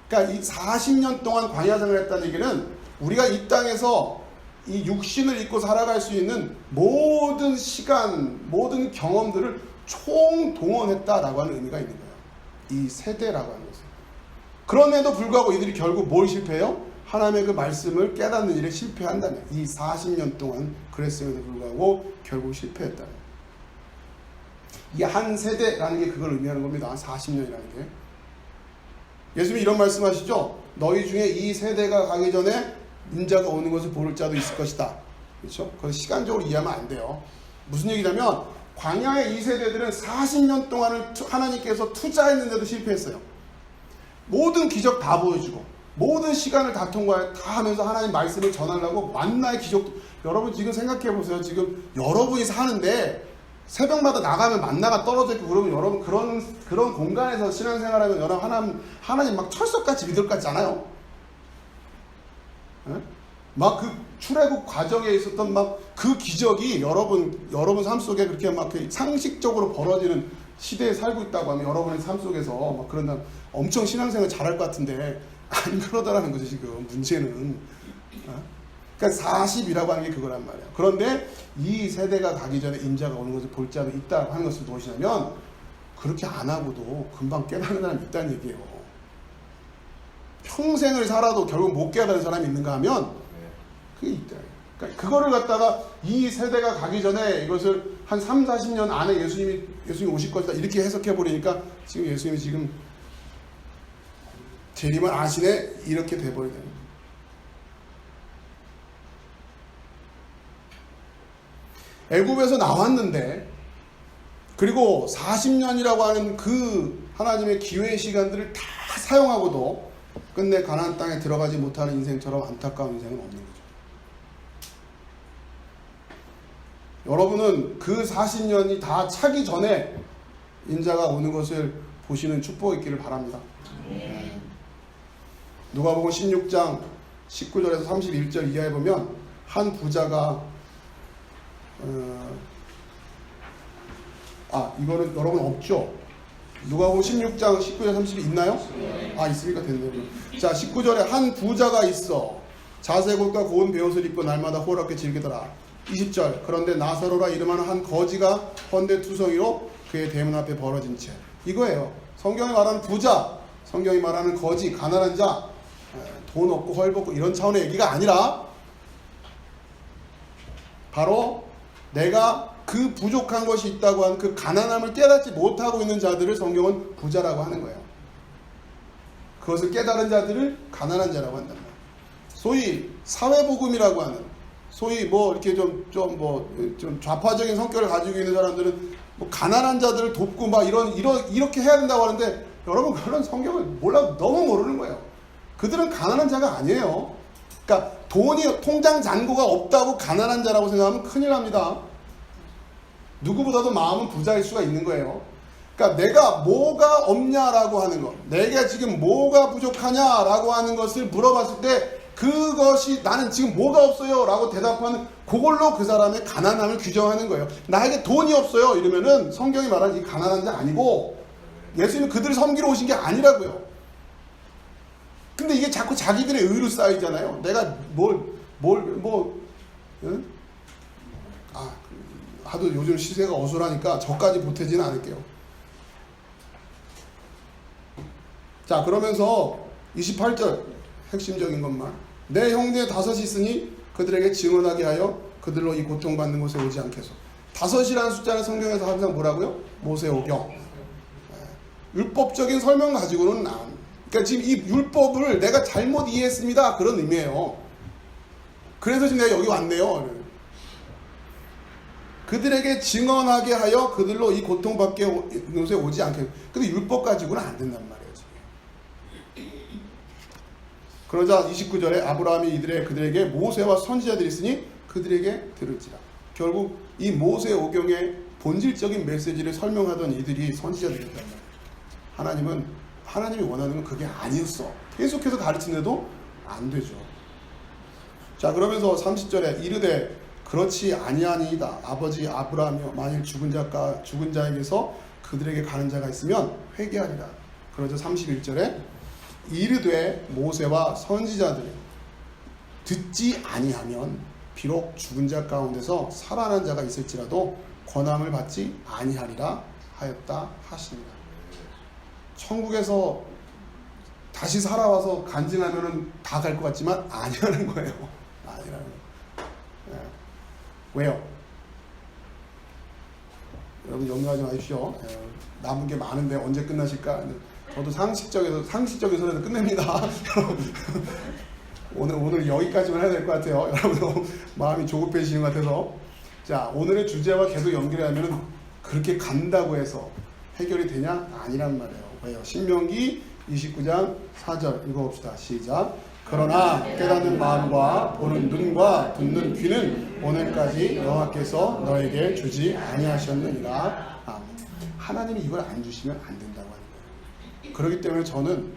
그러니까 이 40년 동안 광야생활을 했다는 얘기는 우리가 이 땅에서 이 육신을 입고 살아갈 수 있는 모든 시간, 모든 경험들을 총동원했다라고 하는 의미가 있는 거예요. 이 세대라고 하는 것은. 그럼에도 불구하고 이들이 결국 뭘 실패해요? 하나님의 그 말씀을 깨닫는 일에 실패한다면, 이 40년 동안 그랬음에도 불구하고 결국 실패했다면, 이 한 세대라는 게 그걸 의미하는 겁니다. 40년이라는 게. 예수님이 이런 말씀하시죠. 너희 중에 이 세대가 가기 전에 인자가 오는 것을 볼 자도 있을 것이다. 그렇죠? 그걸 시간적으로 이해하면 안 돼요. 무슨 얘기냐면 광야의 이 세대들은 40년 동안을 하나님께서 투자했는데도 실패했어요. 모든 기적 다 보여주고 모든 시간을 다 하면서 하나님 말씀을 전하려고 만나의 기적. 여러분 지금 생각해 보세요. 지금 여러분이 사는데 새벽마다 나가면 만나가 떨어져 있고 그러면 여러분 그런 공간에서 신앙생활하면 여러분 하나님 막 철석같이 믿을 것 같지 않아요? 막 그 출애굽 과정에 있었던 막 그 기적이 여러분 삶 속에 그렇게 막 상식적으로 벌어지는 시대에 살고 있다고 하면 여러분의 삶 속에서 막 그런다 엄청 신앙생활 잘할 것 같은데 안 그러다라는 거죠. 지금 문제는. 그러니까 40이라고 하는 게 그거란 말이에요. 그런데 이 세대가 가기 전에 인자가 오는 것을 볼 자도 있다고 하는 것을 무엇이냐면 그렇게 안 하고도 금방 깨닫는 사람이 있다는 얘기예요. 평생을 살아도 결국 못 깨닫는 사람이 있는가 하면 그게 있다. 그러니까 그거를 갖다가 이 세대가 가기 전에 이것을 한 3, 40년 안에 예수님이 오실 것이다 이렇게 해석해 버리니까 지금 예수님이 지금 재림을 아시네 이렇게 돼버리는 거예요. 애굽에서 나왔는데 그리고 40년이라고 하는 그 하나님의 기회의 시간들을 다 사용하고도 끝내 가나안 땅에 들어가지 못하는 인생처럼 안타까운 인생은 없는 거죠. 여러분은 그 40년이 다 차기 전에 인자가 오는 것을 보시는 축복이 있기를 바랍니다. 누가복음 16장 19절에서 31절 이하에 보면 한 부자가 이거는 여러분 없죠? 누가복음 16장 19절 30절 있나요? 있으니까 됐네요. 자 19절에 한 부자가 있어 자색옷과 고운 베옷을 입고 날마다 호락게 즐기더라. 20절 그런데 나사로라 이름하는 한 거지가 헌데투성이로 그의 대문 앞에 벌어진 채. 이거예요. 성경이 말하는 부자, 성경이 말하는 거지, 가난한 자, 돈 없고 헐벗고 이런 차원의 얘기가 아니라 바로 내가 그 부족한 것이 있다고 한 그 가난함을 깨닫지 못하고 있는 자들을 성경은 부자라고 하는 거예요. 그것을 깨달은 자들을 가난한 자라고 한단 말이에요. 소위 사회복음이라고 하는 소위 이렇게 좀 좌파적인 성격을 가지고 있는 사람들은 가난한 자들을 돕고 이렇게 해야 된다고 하는데 여러분 그런 성경을 너무 모르는 거예요. 그들은 가난한 자가 아니에요. 그러니까 통장 잔고가 없다고 가난한 자라고 생각하면 큰일 납니다. 누구보다도 마음은 부자일 수가 있는 거예요. 그러니까 내가 뭐가 없냐라고 하는 것, 내가 지금 뭐가 부족하냐라고 하는 것을 물어봤을 때 그것이 나는 지금 뭐가 없어요 라고 대답하는 그걸로 그 사람의 가난함을 규정하는 거예요. 나에게 돈이 없어요 이러면은 성경이 말하는 이 가난한 자 아니고 예수님은 그들을 섬기러 오신 게 아니라고요. 근데 이게 자꾸 자기들의 의로 쌓이잖아요. 내가 응? 하도 요즘 시세가 어수라니까 저까지 보태지는 않을게요. 자 그러면서 28절 핵심적인 것만 내 형제 다섯이 있으니 그들에게 증언하게 하여 그들로 이 고통받는 곳에 오지 않겠소. 다섯이라는 숫자는 성경에서 항상 뭐라고요? 모세오경. 율법적인 설명 가지고는 그러니까 지금 이 율법을 내가 잘못 이해했습니다 그런 의미예요. 그래서 지금 내가 여기 왔네요. 그들에게 증언하게 하여 그들로 이 고통받게 곳에 오지 않겠소. 근데 율법 가지고는 안 된단 말이에요. 그러자 29절에 아브라함이 그들에게 모세와 선지자들이 있으니 그들에게 들을지라. 결국 이 모세오경의 본질적인 메시지를 설명하던 이들이 선지자들이었단 말이에요. 하나님이 원하는 건 그게 아니었어. 계속해서 가르치는데도 안 되죠. 자 그러면서 30절에 이르되 그렇지 아니하니이다. 아버지 아브라함이여 만일 죽은 자에게서 그들에게 가는 자가 있으면 회개하리라. 그러자 31절에 이르되 모세와 선지자들이 듣지 아니하면 비록 죽은 자 가운데서 살아난 자가 있을지라도 권함을 받지 아니하리라 하였다 하시니라. 천국에서 다시 살아와서 간증하면은 다 갈 것 같지만 아니라는 거예요. 아니라는 거예요. 왜요? 여러분 염려하지 마십시오. 남은 게 많은데 언제 끝나실까? 저도 상식적인 선에서 끝냅니다. 오늘 여기까지만 해야 될 것 같아요. 여러분 너무 마음이 조급해지는 것 같아서. 자, 오늘의 주제와 계속 연결하면 그렇게 간다고 해서 해결이 되냐? 아니란 말이에요. 왜요? 신명기 29장 4절 읽어봅시다. 시작. 그러나 깨닫는 마음과 보는 눈과 듣는 귀는 오늘까지 여호와께서 너에게 주지 아니하셨느니라. 아멘. 하나님이 이걸 안 주시면 안 된다고 하는 거예요. 그렇기 때문에 저는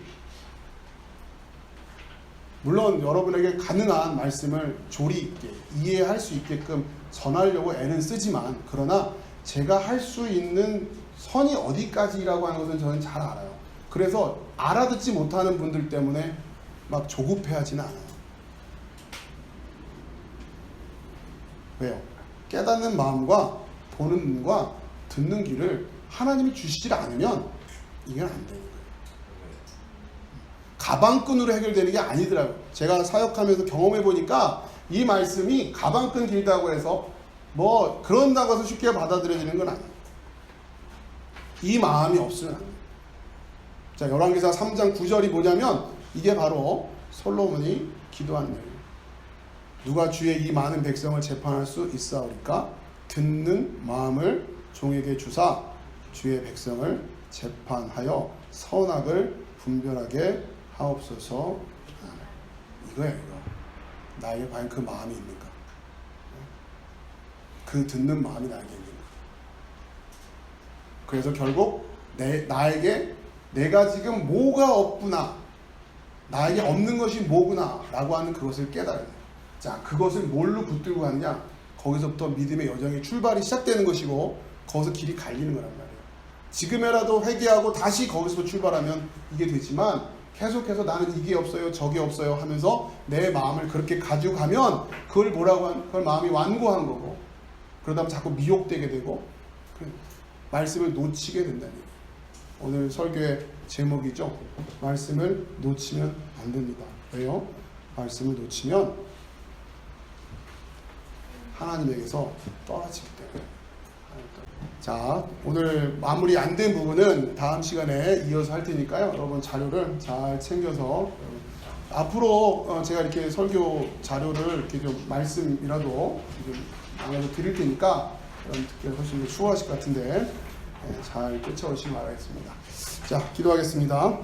물론 여러분에게 가능한 말씀을 조리 있게 이해할 수 있게끔 전하려고 애는 쓰지만, 그러나 제가 할 수 있는 선이 어디까지라고 하는 것은 저는 잘 알아요. 그래서 알아듣지 못하는 분들 때문에 막 조급해하지는 않아요. 왜요? 깨닫는 마음과 보는 눈과 듣는 귀를 하나님이 주시지 않으면 이건 안 되는 거예요. 가방끈으로 해결되는 게 아니더라고요. 제가 사역하면서 경험해 보니까 이 말씀이 가방끈 길다고 해서 뭐 그런다고 해서 쉽게 받아들여지는 건 아니에요. 이 마음이 없으면 안 돼요. 자, 열왕기사 3장 9절이 뭐냐면 이게 바로 솔로몬이 기도한 내용이에요. 누가 주의 이 많은 백성을 재판할 수 있사오리까? 듣는 마음을 종에게 주사 주의 백성을 재판하여 선악을 분별하게 하옵소서. 이거예요, 이거. 나에게 과연 그 마음이 있는가? 그 듣는 마음이 나에게 있는가? 그래서 결국 나에게 내가 지금 뭐가 없구나, 나에게 없는 것이 뭐구나 라고 하는 그것을 깨달아야 돼요. 자, 그것을 뭘로 붙들고 가느냐? 거기서부터 믿음의 여정이 출발이 시작되는 것이고 거기서 길이 갈리는 거란 말이에요. 지금이라도 회개하고 다시 거기서 출발하면 이게 되지만 계속해서 나는 이게 없어요 저게 없어요 하면서 내 마음을 그렇게 가지고 가면 그걸 뭐라고 하면 그걸 마음이 완고한 거고, 그러다 보면 자꾸 미혹되게 되고 말씀을 놓치게 된다는 얘기예요. 오늘 설교의 제목이죠. 말씀을 놓치면 안 됩니다. 왜요? 말씀을 놓치면 하나님에게서 떨어지기 때문에. 자, 오늘 마무리 안 된 부분은 다음 시간에 이어서 할 테니까요. 여러분 자료를 잘 챙겨서 앞으로 제가 이렇게 설교 자료를 이렇게 좀 말씀이라도 좀 나눠서 드릴 테니까 여러분 듣기가 훨씬 더 수고하실 것 같은데 잘 쫓아오시기 바라겠습니다. 자, 기도하겠습니다.